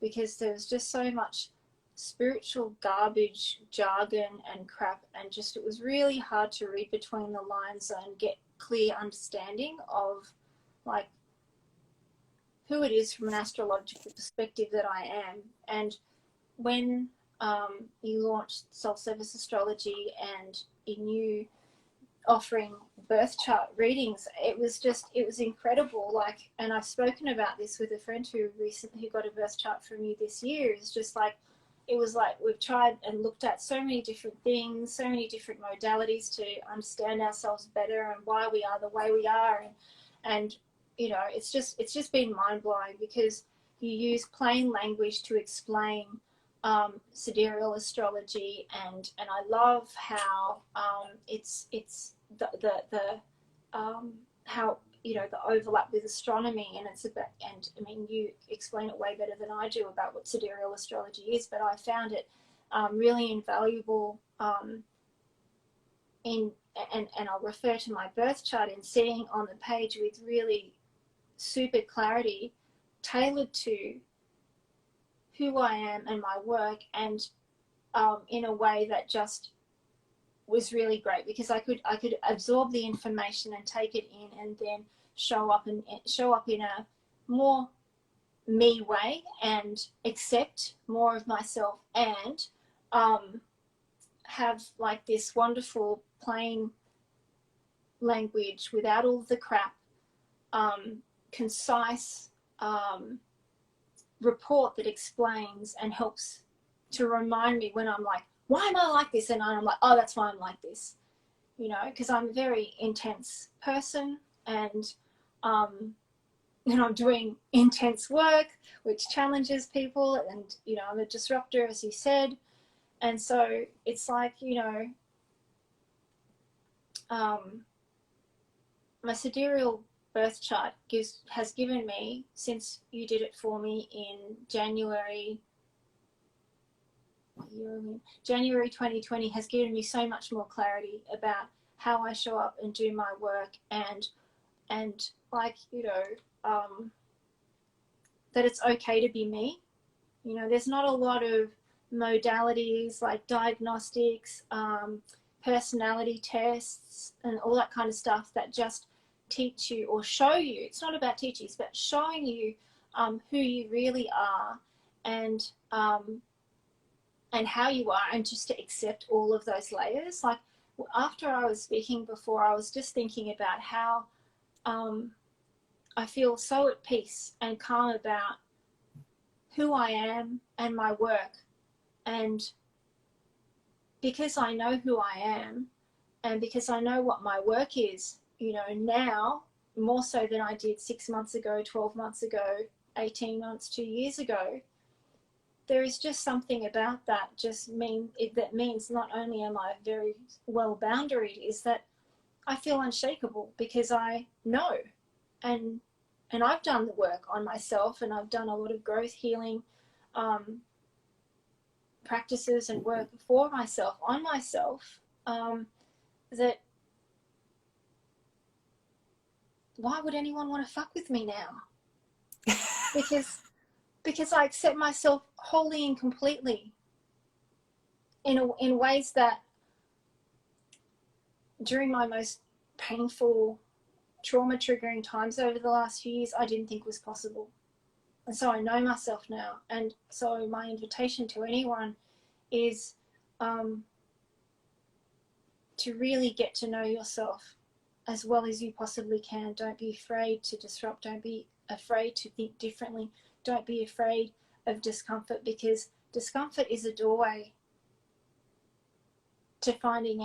because there was just so much spiritual garbage, jargon, and crap, and just it was really hard to read between the lines and get clear understanding of like who it is from an astrological perspective that I am. And when you launched Soul Service Astrology and in you offering birth chart readings, it was incredible. Like, and I've spoken about this with a friend who got a birth chart from you this year. It's just like, it was like we've tried and looked at so many different things, so many different modalities to understand ourselves better and why we are the way we are. And you know, it's just been mind-blowing because you use plain language to explain sidereal astrology, and I love how it's the how, you know, the overlap with astronomy, and it's about, and I mean, you explain it way better than I do about what sidereal astrology is, but I found it really invaluable in, and I'll refer to my birth chart in seeing on the page with really super clarity, tailored to who I am and my work, and in a way that just was really great because I could absorb the information and take it in, and then show up in a more me way and accept more of myself, and have like this wonderful plain language without all the crap, concise report that explains and helps to remind me when I'm like, why am I like this? And I'm like, oh, that's why I'm like this, you know, because I'm a very intense person, and I'm doing intense work, which challenges people, and, you know, I'm a disruptor, as you said. And so it's like, you know, my sidereal birth chart has given me, since you did it for me in January 2020, has given me so much more clarity about how I show up and do my work, and like, you know, that it's okay to be me. You know, there's not a lot of modalities like diagnostics, personality tests, and all that kind of stuff that just teach you or show you. It's not about teaching, it's about showing you who you really are, and how you are, and just to accept all of those layers. Like, after I was speaking before, I was just thinking about how I feel so at peace and calm about who I am and my work. And because I know who I am, and because I know what my work is, you know, now more so than I did 6 months ago, 12 months ago, 18 months, 2 years ago, there is just something about that that means not only am I very well boundaried, is that I feel unshakable because I know, and I've done the work on myself, and I've done a lot of growth healing practices and work for myself, on myself, that why would anyone want to fuck with me now? Because I accept myself wholly and completely in ways that during my most painful, trauma triggering times over the last few years, I didn't think was possible. And so I know myself now. And so my invitation to anyone is to really get to know yourself as well as you possibly can. Don't be afraid to disrupt. Don't be afraid to think differently. Don't be afraid of discomfort, because discomfort is a doorway to finding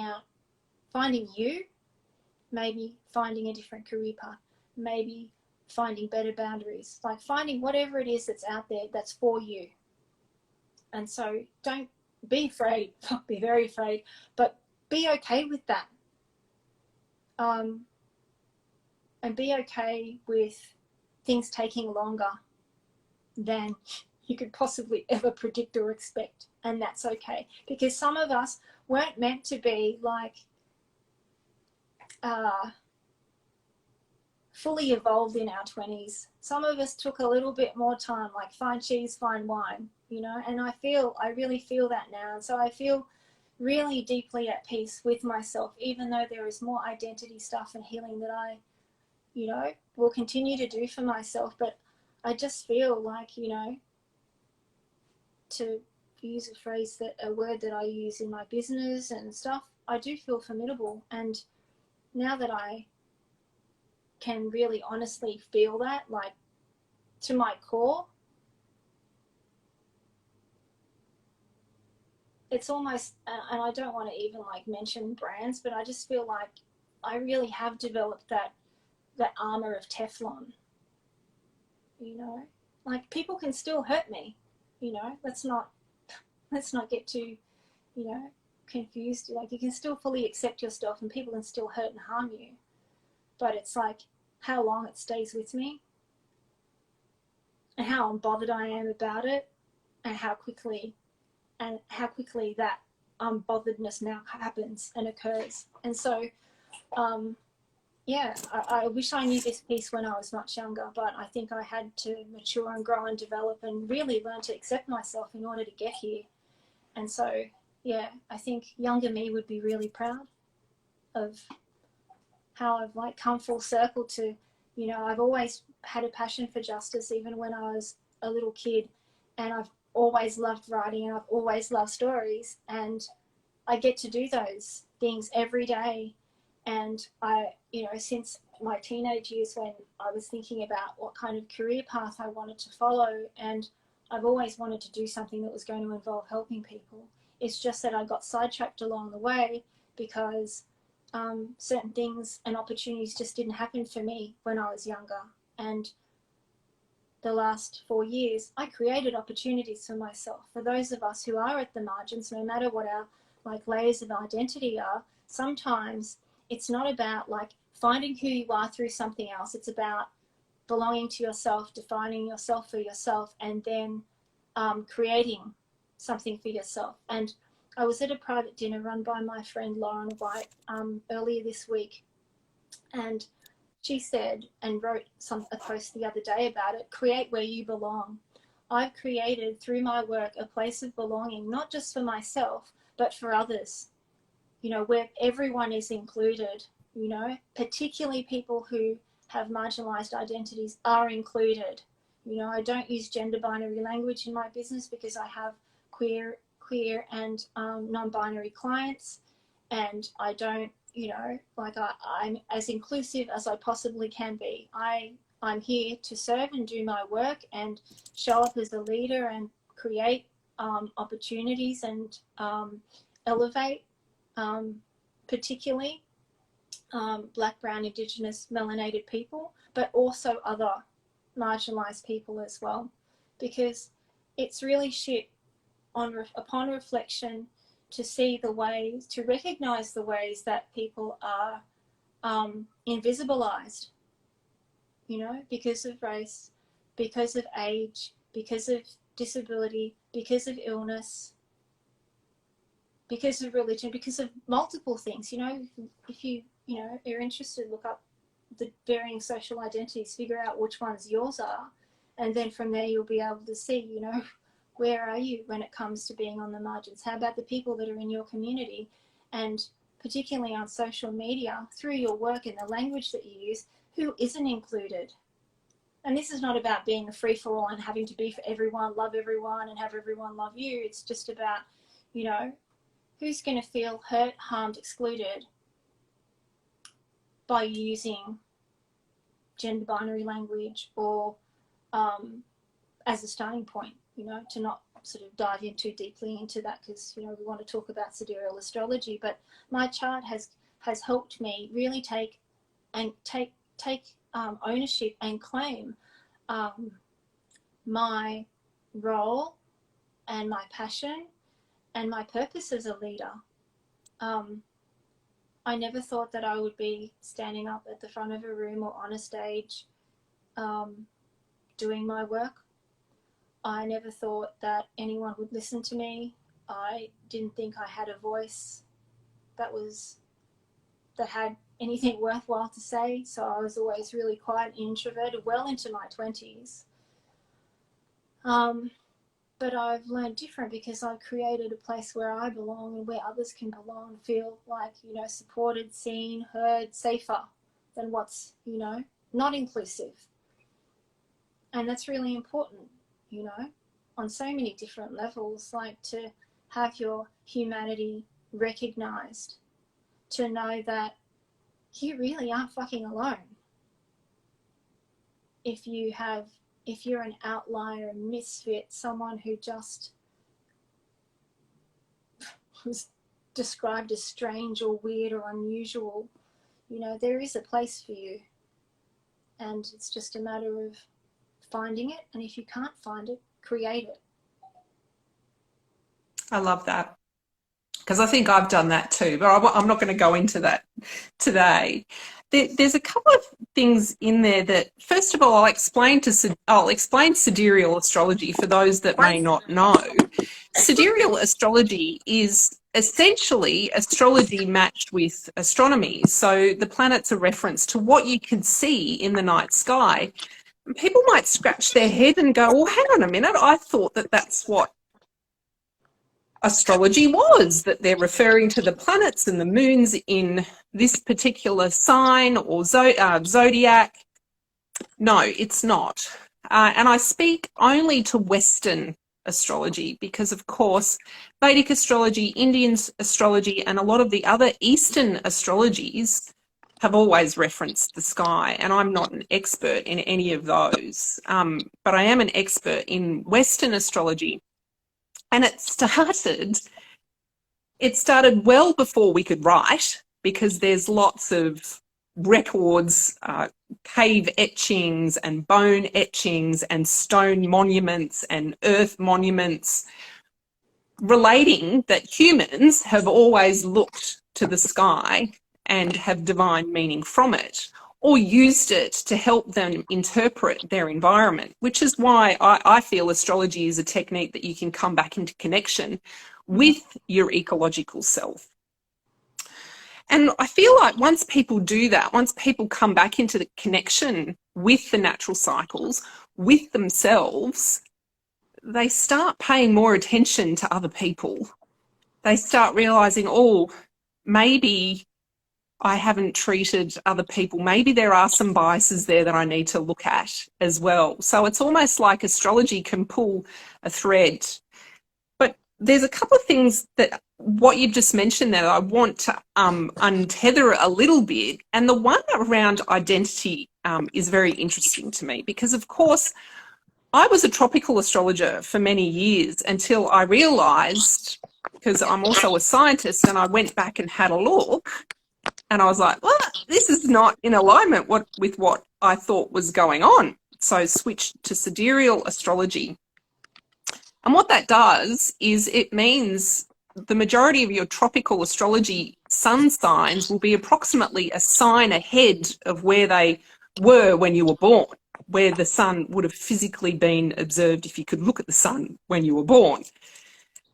you, maybe finding a different career path, maybe finding better boundaries, like finding whatever it is that's out there that's for you. And so don't be afraid, be very afraid, but be okay with that. and be okay with things taking longer than you could possibly ever predict or expect. And that's okay, because some of us weren't meant to be like fully evolved in our 20s. Some of us took a little bit more time, like fine cheese, fine wine, you know, and I really feel that now. And so I feel really deeply at peace with myself, even though there is more identity stuff and healing that I, you know, will continue to do for myself. But I just feel like, you know, to use a word that I use in my business and stuff, I do feel formidable. And now that I can really honestly feel that, like, to my core, it's almost, and I don't want to even like mention brands, but I just feel like I really have developed that armor of Teflon, you know, like people can still hurt me, you know, let's not get too, you know, confused. Like, you can still fully accept yourself and people can still hurt and harm you, but it's like how long it stays with me and how unbothered I am about it, and how quickly that unbotheredness now happens and occurs. And so yeah, I wish I knew this piece when I was much younger, but I think I had to mature and grow and develop and really learn to accept myself in order to get here. And so, yeah, I think younger me would be really proud of how I've like come full circle to, you know, I've always had a passion for justice, even when I was a little kid, and I've always loved writing and I've always loved stories, and I get to do those things every day. And I, you know, since my teenage years, when I was thinking about what kind of career path I wanted to follow, and I've always wanted to do something that was going to involve helping people. It's just that I got sidetracked along the way because certain things and opportunities just didn't happen for me when I was younger. And the last 4 years, I created opportunities for myself. For those of us who are at the margins, no matter what our like layers of identity are, sometimes it's not about like finding who you are through something else. It's about belonging to yourself, defining yourself for yourself, and then creating something for yourself. And I was at a private dinner run by my friend Lauren White earlier this week, and she said, and wrote a post the other day about it, create where you belong. I've created through my work a place of belonging, not just for myself, but for others, you know, where everyone is included, you know, particularly people who have marginalized identities are included. You know, I don't use gender binary language in my business because I have queer and non-binary clients, and I don't, you know, like I'm as inclusive as I possibly can be. I'm here to serve and do my work and show up as a leader and create opportunities and elevate particularly Black, Brown, Indigenous, melanated people, but also other marginalised people as well, because it's really shit upon reflection to see the ways, to recognise the ways that people are invisibilised, you know, because of race, because of age, because of disability, because of illness, because of religion, because of multiple things. You know, if you know, are interested, look up the varying social identities, figure out which ones yours are, and then from there you'll be able to see, you know, where are you when it comes to being on the margins? How about the people that are in your community? And particularly on social media, through your work and the language that you use, who isn't included? And this is not about being a free-for-all and having to be for everyone, love everyone, and have everyone love you. It's just about, you know, who's going to feel hurt, harmed, excluded by using gender binary language, or as a starting point, you know, to not sort of dive in too deeply into that, because, you know, we want to talk about sidereal astrology. But my chart has helped me really take ownership and claim my role and my passion and my purpose as a leader. I never thought that I would be standing up at the front of a room or on a stage doing my work. I never thought that anyone would listen to me. I didn't think I had a voice that had anything worthwhile to say. So I was always really quiet and introverted well into my 20s. But I've learned different because I've created a place where I belong and where others can belong and feel like, supported, seen, heard, safer than what's, not inclusive. And that's really important, on so many different levels, like to have your humanity recognized, to know that you really aren't fucking alone. If you're an outlier, a misfit, someone who just was described as strange or weird or unusual, there is a place for you. And it's just a matter of finding it. And if you can't find it, create it. I love that, because I think I've done that too, but I'm not going to go into that today. There's a couple of things in there that, first of all, I'll explain sidereal astrology for those that may not know. Sidereal astrology is essentially astrology matched with astronomy. So the planets are referenced to what you can see in the night sky. And people might scratch their head and go, well, hang on a minute, I thought that that's what astrology was, that they're referring to the planets and the moons in this particular sign or zodiac. No, it's not. And I speak only to Western astrology because, of course, Vedic astrology, Indian astrology, and a lot of the other Eastern astrologies have always referenced the sky, and I'm not an expert in any of those, but I am an expert in Western astrology. And it started well before we could write, because there's lots of records, cave etchings and bone etchings and stone monuments and earth monuments relating that humans have always looked to the sky and have divine meaning from it, or used it to help them interpret their environment, which is why I feel astrology is a technique that you can come back into connection with your ecological self. And I feel like once people do that, once people come back into the connection with the natural cycles, with themselves, they start paying more attention to other people. They start realizing, oh, maybe I haven't treated other people. Maybe there are some biases there that I need to look at as well. So it's almost like astrology can pull a thread. But there's a couple of things that what you've just mentioned that I want to untether a little bit. And the one around identity is very interesting to me because, of course, I was a tropical astrologer for many years until I realised, because I'm also a scientist, and I went back and had a look. And I was like, well, this is not in alignment with what I thought was going on. So I switched to sidereal astrology. And what that does is it means the majority of your tropical astrology sun signs will be approximately a sign ahead of where they were when you were born, where the sun would have physically been observed if you could look at the sun when you were born.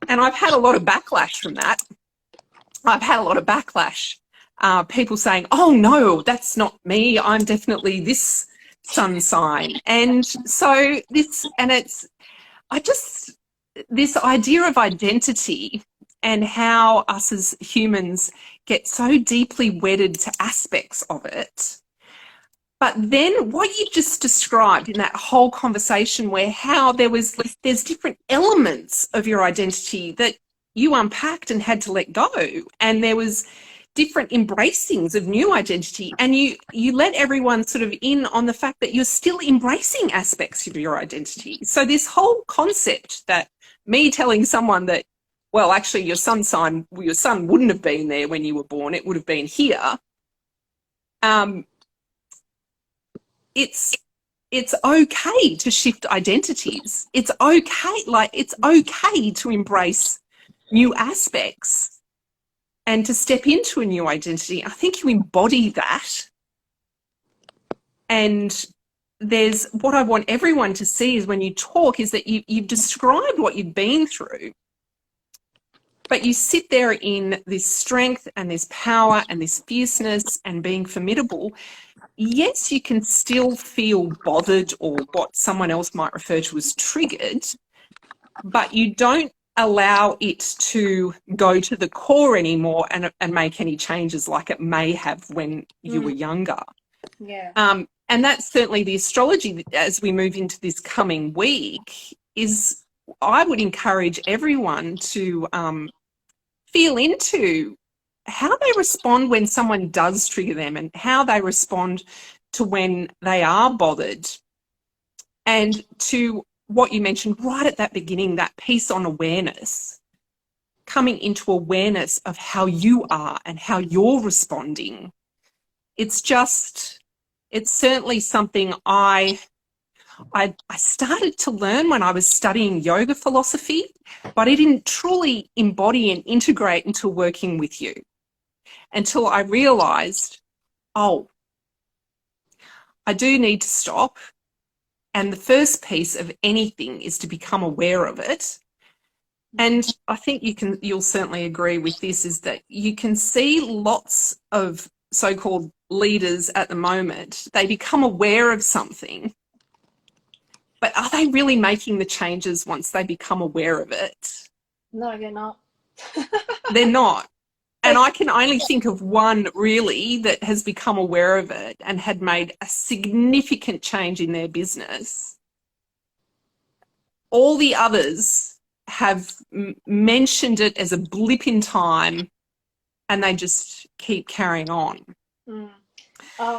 And I've had a lot of backlash from that. People saying, oh no, that's not me, I'm definitely this sun sign. And so this idea of identity and how us as humans get so deeply wedded to aspects of it. But then what you just described in that whole conversation, where how there's different elements of your identity that you unpacked and had to let go, and there was different embracings of new identity, and you let everyone sort of in on the fact that you're still embracing aspects of your identity. So this whole concept that me telling someone that, well, actually your sun wouldn't have been there when you were born, it would have been here. It's okay to shift identities. It's okay to embrace new aspects. and to step into a new identity, I think you embody that. And there's what I want everyone to see is when you talk is that you've described what you've been through, but you sit there in this strength and this power and this fierceness and being formidable. Yes, you can still feel bothered or what someone else might refer to as triggered, but you don't allow it to go to the core anymore and make any changes like it may have when you were younger. Yeah. And that's certainly the astrology as we move into this coming week is I would encourage everyone to feel into how they respond when someone does trigger them and how they respond to when they are bothered. And to what you mentioned right at that beginning, that piece on awareness, coming into awareness of how you are and how you're responding. It's certainly something I started to learn when I was studying yoga philosophy, but I didn't truly embody and integrate until working with you, until I realized, oh, I do need to stop. And the first piece of anything is to become aware of it. And I think you'll certainly agree with this, is that you can see lots of so-called leaders at the moment, they become aware of something, but are they really making the changes once they become aware of it? No, they're not. They're not. And I can only think of one really that has become aware of it and had made a significant change in their business. All the others have mentioned it as a blip in time and they just keep carrying on.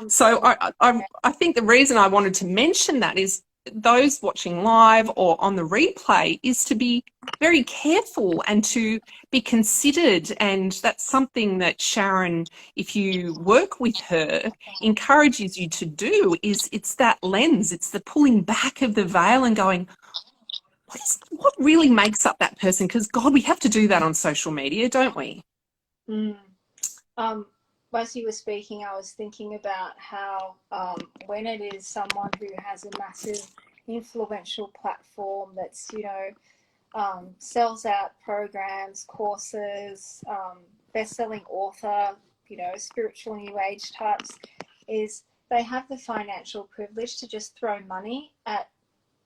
So I think the reason I wanted to mention that is those watching live or on the replay is to be very careful and to be considered. And that's something that Sharon, if you work with her, encourages you to do, is it's that lens, it's the pulling back of the veil and going, what really makes up that person? Because God, we have to do that on social media, don't we? As you were speaking, I was thinking about how when it is someone who has a massive influential platform that's, sells out programs, courses, best-selling author, spiritual new age types, is they have the financial privilege to just throw money at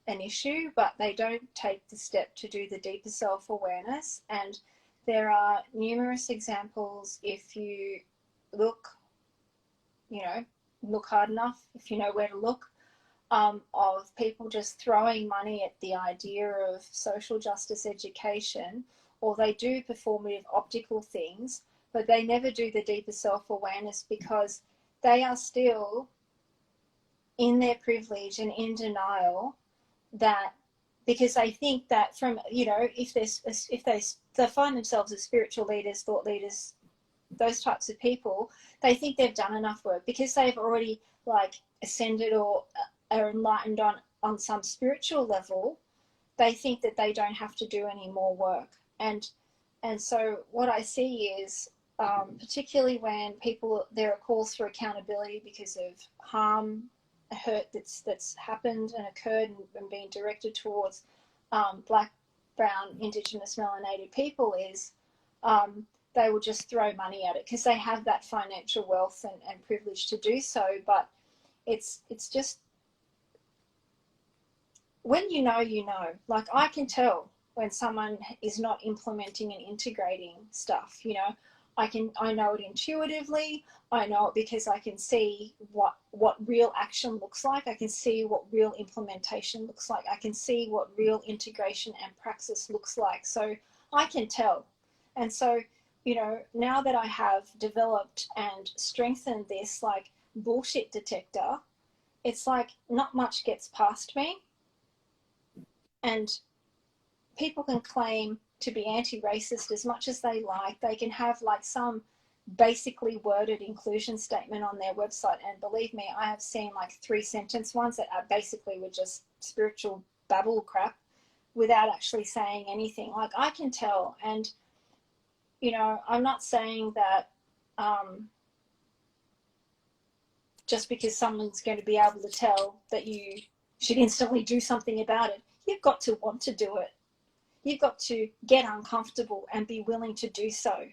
an issue, but they don't take the step to do the deeper self-awareness. And there are numerous examples, if you look hard enough, if you know where to look, of people just throwing money at the idea of social justice education, or they do performative optical things, but they never do the deeper self-awareness because they are still in their privilege and in denial, that because they think that from, if they find themselves as spiritual leaders, thought leaders, those types of people, they think they've done enough work because they've already ascended or are enlightened on some spiritual level. They think that they don't have to do any more work. And so what I see is, particularly when there are calls for accountability because of harm, hurt that's happened and occurred and being directed towards Black, Brown, Indigenous, melanated people, is they will just throw money at it because they have that financial wealth and privilege to do so. But it's just, when like I can tell when someone is not implementing and integrating stuff. I know it intuitively. I know it because I can see what real action looks like. I can see what real implementation looks like. I can see what real integration and praxis looks like. So I can tell. And so, now that I have developed and strengthened this bullshit detector, it's not much gets past me. And people can claim to be anti-racist as much as they like. They can have some basically worded inclusion statement on their website, and believe me, I have seen 3-sentence ones that are basically were just spiritual babble crap without actually saying anything. I can tell. And you know, I'm not saying that just because someone's going to be able to tell that you should instantly do something about it. You've got to want to do it. You've got to get uncomfortable and be willing to do so,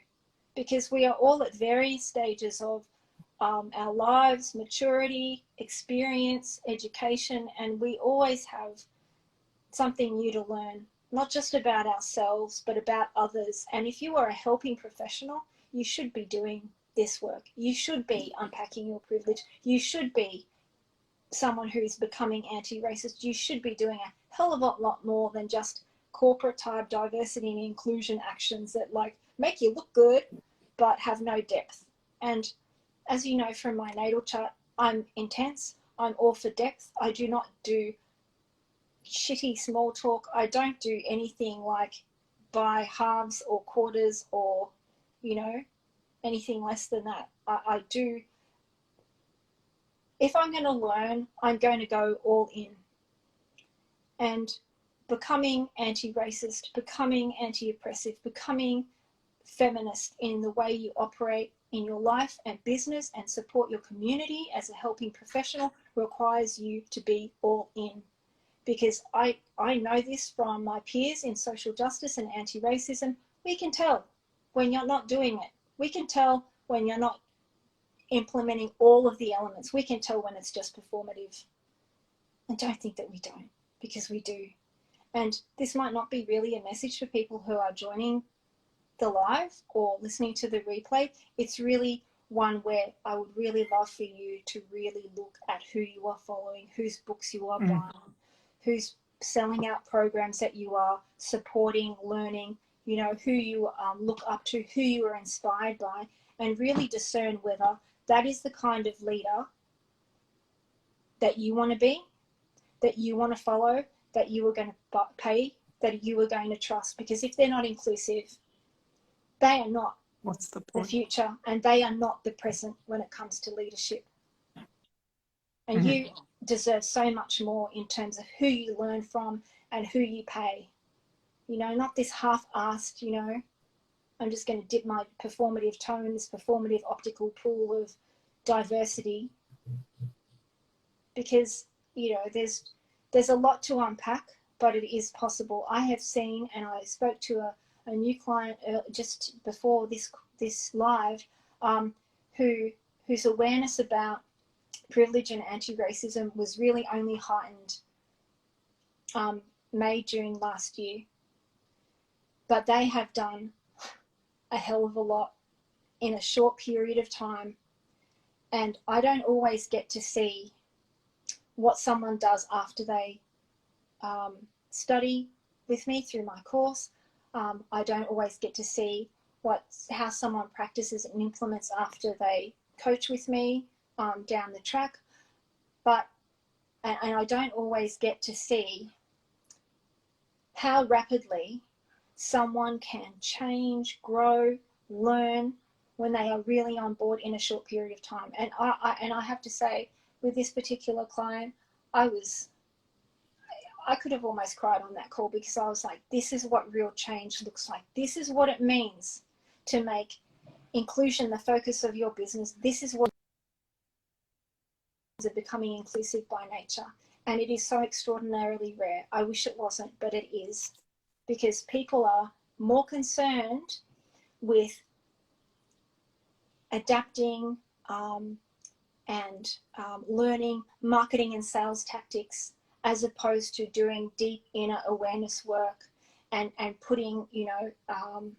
because we are all at various stages of our lives, maturity, experience, education, and we always have something new to learn, not just about ourselves, but about others. And if you are a helping professional, you should be doing this work. You should be unpacking your privilege. You should be someone who's becoming anti-racist. You should be doing a hell of a lot more than just corporate type diversity and inclusion actions that like make you look good but have no depth. And as you know from my natal chart, I'm intense. I'm all for depth. I do not do shitty small talk. I don't do anything like by halves or quarters or, you know, anything less than that. I do, if I'm going to learn, I'm going to go all in. And becoming anti-racist, becoming anti-oppressive, becoming feminist in the way you operate in your life and business and support your community as a helping professional requires you to be all in. Because I know this from my peers in social justice and anti-racism. We can tell when you're not doing it. We can tell when you're not implementing all of the elements. We can tell when it's just performative. And don't think that we don't, because we do. And this might not be really a message for people who are joining the live or listening to the replay. It's really one where I would really love for you to really look at who you are following, whose books you are buying, who's selling out programs that you are supporting, learning, you know, who you look up to, who you are inspired by, and really discern whether that is the kind of leader that you want to be, that you want to follow, that you are going to pay, that you are going to trust. Because if they're not inclusive, they are not What's the point? the future, and they are not the present when it comes to leadership. And you deserve so much more in terms of who you learn from and who you pay. You know, not this half-assed, you know, I'm just going to dip my performative toe in this performative optical pool of diversity. Because, you know, there's a lot to unpack, but it is possible. I have seen, and I spoke to a new client just before this live, whose awareness about privilege and anti-racism was really only heightened May, June last year. But they have done a hell of a lot in a short period of time. And I don't always get to see what someone does after they study with me through my course. I don't always get to see how someone practices and implements after they coach with me down the track. And I don't always get to see how rapidly someone can change, grow, learn when they are really on board in a short period of time. And I have to say, with this particular client, I could have almost cried on that call, because I was like, this is what real change looks like. This is what it means to make inclusion the focus of your business. This is what is becoming inclusive by nature. And it is so extraordinarily rare. I wish it wasn't, but it is, because people are more concerned with adapting and learning marketing and sales tactics, as opposed to doing deep inner awareness work and putting, you know,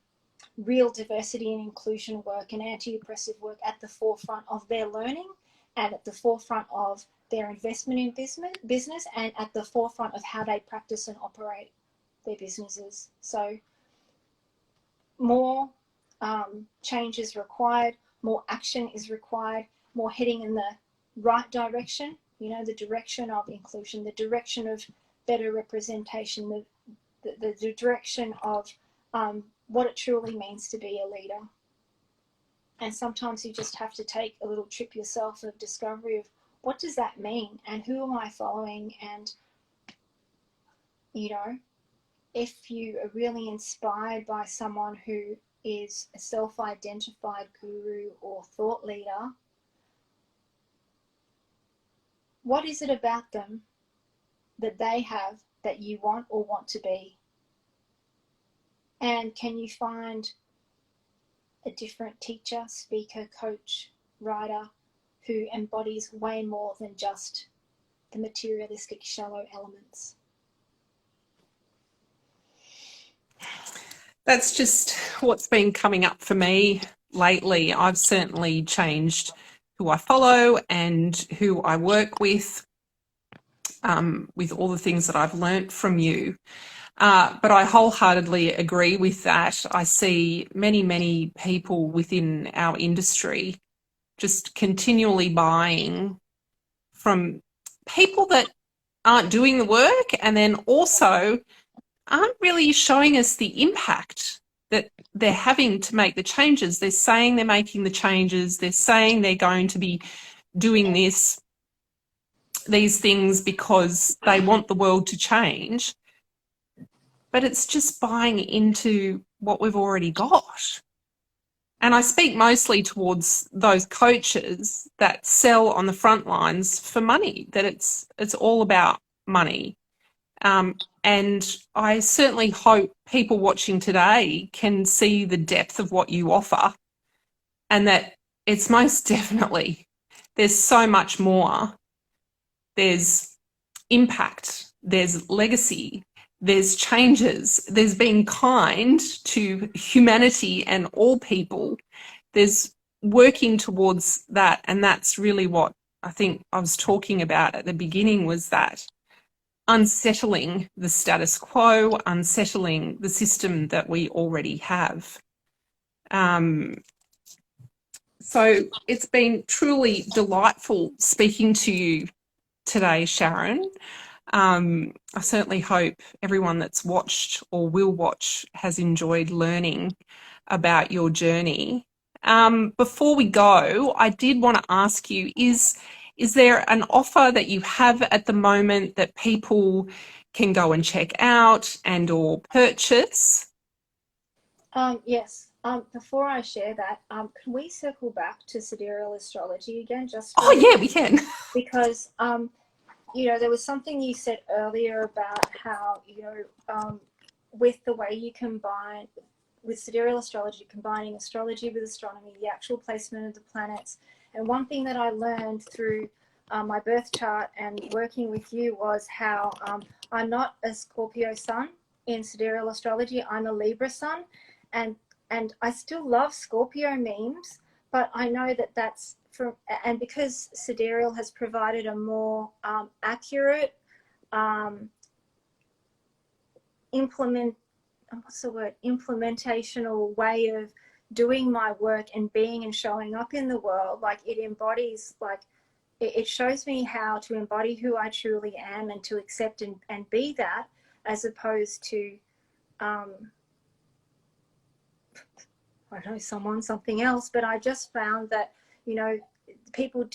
real diversity and inclusion work and anti-oppressive work at the forefront of their learning and at the forefront of their investment in business and at the forefront of how they practice and operate their businesses. So more change is required, more action is required, more heading in the right direction, you know, the direction of inclusion, the direction of better representation, the direction of what it truly means to be a leader. And sometimes you just have to take a little trip yourself of discovery of what does that mean and who am I following. And, you know, if you are really inspired by someone who is a self-identified guru or thought leader, what is it about them that they have that you want or want to be? And can you find a different teacher, speaker, coach, writer who embodies way more than just the materialistic, shallow elements? That's just what's been coming up for me lately. I've certainly changed who I follow and who I work with all the things that I've learnt from you. But I wholeheartedly agree with that. I see many, many people within our industry just continually buying from people that aren't doing the work, and then also aren't really showing us the impact that they're having to make the changes. They're saying they're making the changes. They're saying they're going to be doing these things because they want the world to change. But it's just buying into what we've already got. And I speak mostly towards those coaches that sell on the front lines for money, that it's all about money. And I certainly hope people watching today can see the depth of what you offer, and that it's most definitely, there's so much more. There's impact, there's legacy, there's changes, there's being kind to humanity and all people. There's working towards that, and that's really what I think I was talking about at the beginning, was that unsettling the status quo, unsettling the system that we already have. So it's been truly delightful speaking to you today, Sharon. I certainly hope everyone that's watched or will watch has enjoyed learning about your journey. Before we go, I did want to ask you, is there an offer that you have at the moment that people can go and check out and or purchase? Yes. Before I share that, can we circle back to sidereal astrology again? Oh, yeah, we can. Because, there was something you said earlier about how, with the way you combine, with sidereal astrology, combining astrology with astronomy, the actual placement of the planets. And one thing that I learned through my birth chart and working with you was how I'm not a Scorpio sun in sidereal astrology. I'm a Libra sun, and I still love Scorpio memes, but I know that that's from, and because sidereal has provided a more accurate implementational way of doing my work and being and showing up in the world. Like, it embodies, like, it shows me how to embody who I truly am and to accept and be that, as opposed to I don't know, something else. But I just found that people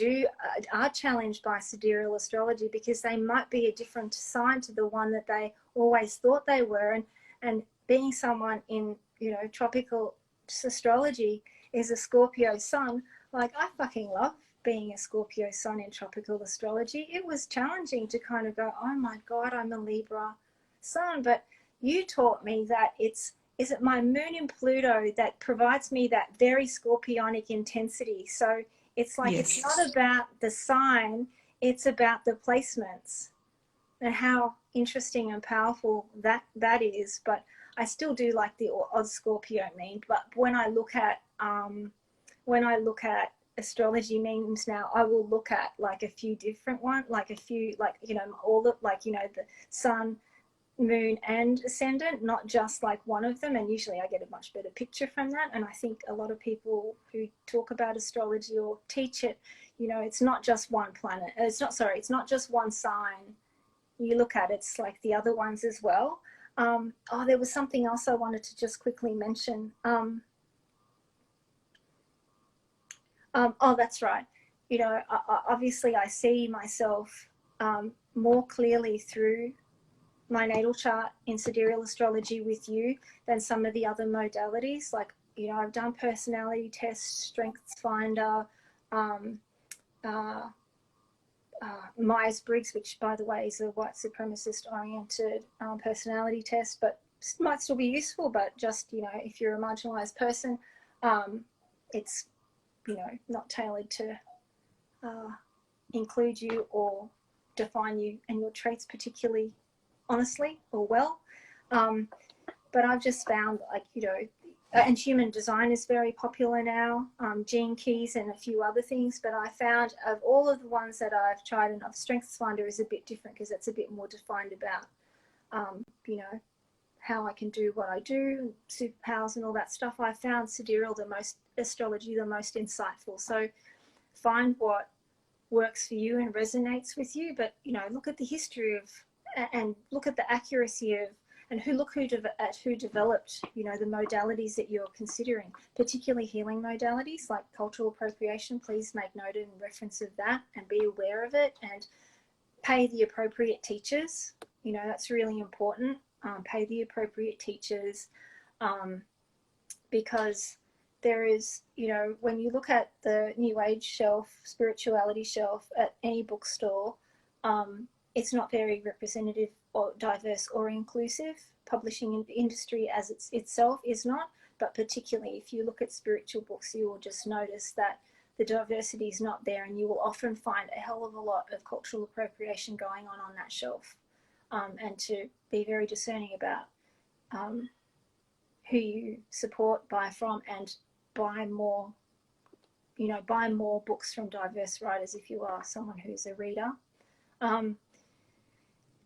are challenged by sidereal astrology because they might be a different sign to the one that they always thought they were, and being someone in tropical astrology is a Scorpio sun. Like, I fucking love being a Scorpio sun in tropical astrology. It was challenging to kind of go, oh my God, I'm a Libra sun. But you taught me that is it my moon in Pluto that provides me that very scorpionic intensity. So it's like, yes, it's not about the sign, it's about the placements and how interesting and powerful that is. But I still do like the odd Scorpio meme. But when I look at astrology memes now, I will look at like a few different ones, like a few, like, all the, like, the sun, moon and ascendant, not just like one of them. And usually I get a much better picture from that. And I think a lot of people who talk about astrology or teach it, it's not just one planet. It's not just one sign. You look at it's like the other ones as well. There was something else I wanted to just quickly mention. That's right. Obviously I see myself more clearly through my natal chart in sidereal astrology with you than some of the other modalities. Like, you know, I've done personality tests, Strengths Finder, um, uh, Myers-Briggs, which by the way is a white supremacist oriented personality test, but might still be useful. But just, you know, if you're a marginalized person, it's, you know, not tailored to include you or define you and your traits particularly honestly or well. But I've just found, like, you know, and human design is very popular now, gene keys and a few other things. But I found of all of the ones that I've tried, and Strengths Finder is a bit different because it's a bit more defined about, you know, how I can do what I do, superpowers and all that stuff. I found Sidereal astrology the most insightful. So find what works for you and resonates with you, but, you know, look at the history of, and look at the accuracy of, and who developed, you know, the modalities that you're considering, particularly healing modalities like cultural appropriation. Please make note and reference of that and be aware of it, and pay the appropriate teachers. You know, that's really important. Pay the appropriate teachers, because there is, you know, when you look at the New Age shelf, spirituality shelf at any bookstore, it's not very representative or diverse or inclusive. Publishing industry as itself is not, but particularly if you look at spiritual books, you will just notice that the diversity is not there, and you will often find a hell of a lot of cultural appropriation going on that shelf, and to be very discerning about who you support, buy from, and buy more, you know, buy more books from diverse writers if you are someone who's a reader.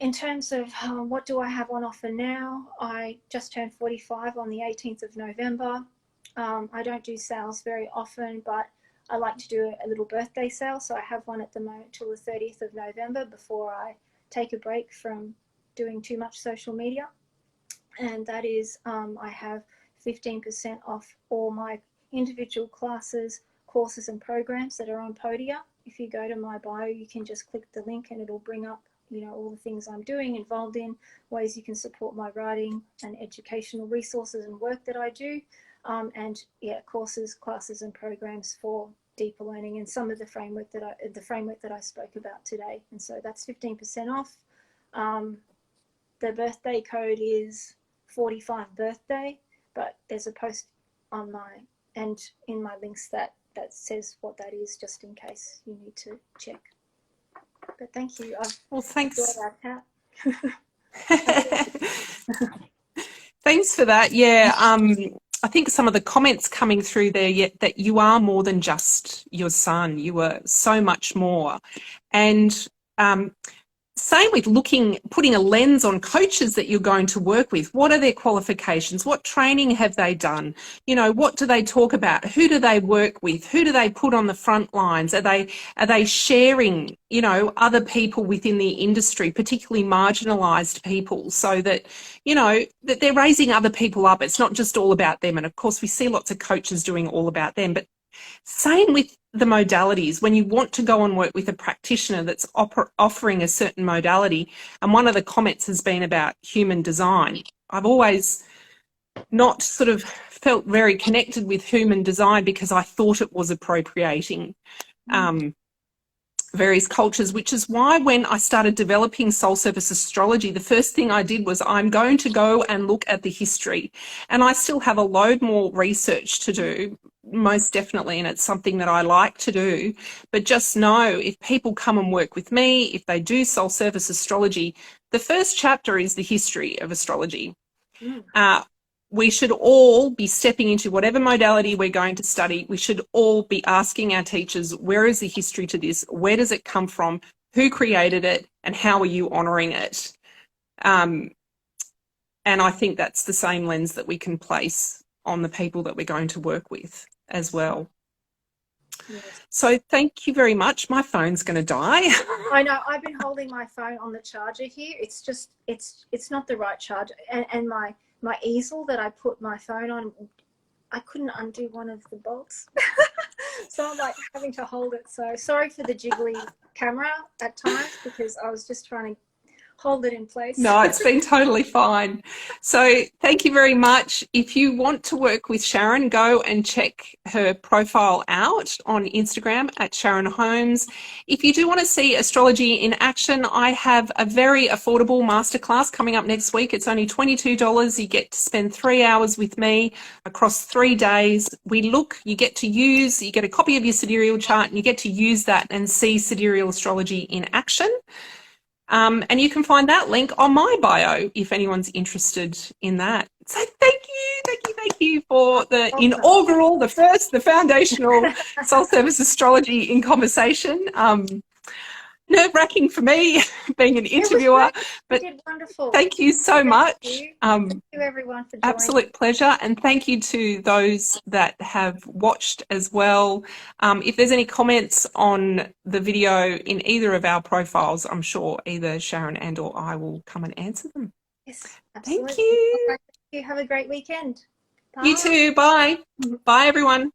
In terms of what do I have on offer now, I just turned 45 on the 18th of November. I don't do sales very often, but I like to do a little birthday sale. So I have one at the moment till the 30th of November before I take a break from doing too much social media. And that is, I have 15% off all my individual classes, courses and programs that are on Podia. If you go to my bio, you can just click the link and it'll bring up, you know, all the things I'm doing, involved in, ways you can support my writing and educational resources and work that I do. And yeah, courses, classes and programs for deeper learning, and some of the framework that I spoke about today. And so that's 15% off. The birthday code is 45 birthday, but there's a post on my, and in my links that says what that is, just in case you need to check. But thank you. Well, thanks. Enjoyed our chat. Thanks for that. Yeah, I think some of the comments coming through there, yet that you are more than just your son. You are so much more. And same with putting a lens on coaches that you're going to work with. What are their qualifications? What training have they done? You know, what do they talk about? Who do they work with? Who do they put on the front lines? Are they sharing, you know, other people within the industry, particularly marginalised people, so that, you know, that they're raising other people up. It's not just all about them. And of course, we see lots of coaches doing all about them, but same with the modalities. When you want to go and work with a practitioner that's offering a certain modality, and one of the comments has been about human design. I've always not sort of felt very connected with human design because I thought it was appropriating various cultures, which is why when I started developing soul service astrology, the first thing I did was I'm going to go and look at the history. And I still have a load more research to do, most definitely, and it's something that I like to do. But just know, if people come and work with me, if they do soul service astrology, the first chapter is the history of astrology. We should all be stepping into whatever modality we're going to study. We should all be asking our teachers, where is the history to this? Where does it come from? Who created it? And how are you honouring it? And I think that's the same lens that we can place on the people that we're going to work with as well. Yes. So thank you very much. My phone's going to die. I know. I've been holding my phone on the charger here. It's just, it's not the right charger. And my easel that I put my phone on, I couldn't undo one of the bolts. So I'm like having to hold it. So sorry for the jiggly camera at times, because I was just trying to hold it in place. No, it's been totally fine. So thank you very much. If you want to work with Sharon, go and check her profile out on Instagram at Sharon Holmes. If you do want to see astrology in action, I have a very affordable masterclass coming up next week. It's only $22. You get to spend 3 hours with me across 3 days. You get a copy of your sidereal chart, and you get to use that and see sidereal astrology in action. And you can find that link on my bio if anyone's interested in that. So thank you for the inaugural, the foundational soul service astrology in conversation. Nerve-wracking for me being an interviewer, but you did wonderful. Thank you so much. Thank you everyone for joining. Absolute pleasure, and thank you to those that have watched as well. If there's any comments on the video in either of our profiles, I'm sure either Sharon and or I will come and answer them. Yes, absolutely. Thank you. Have a great weekend. Bye. You too. Bye. Bye, everyone.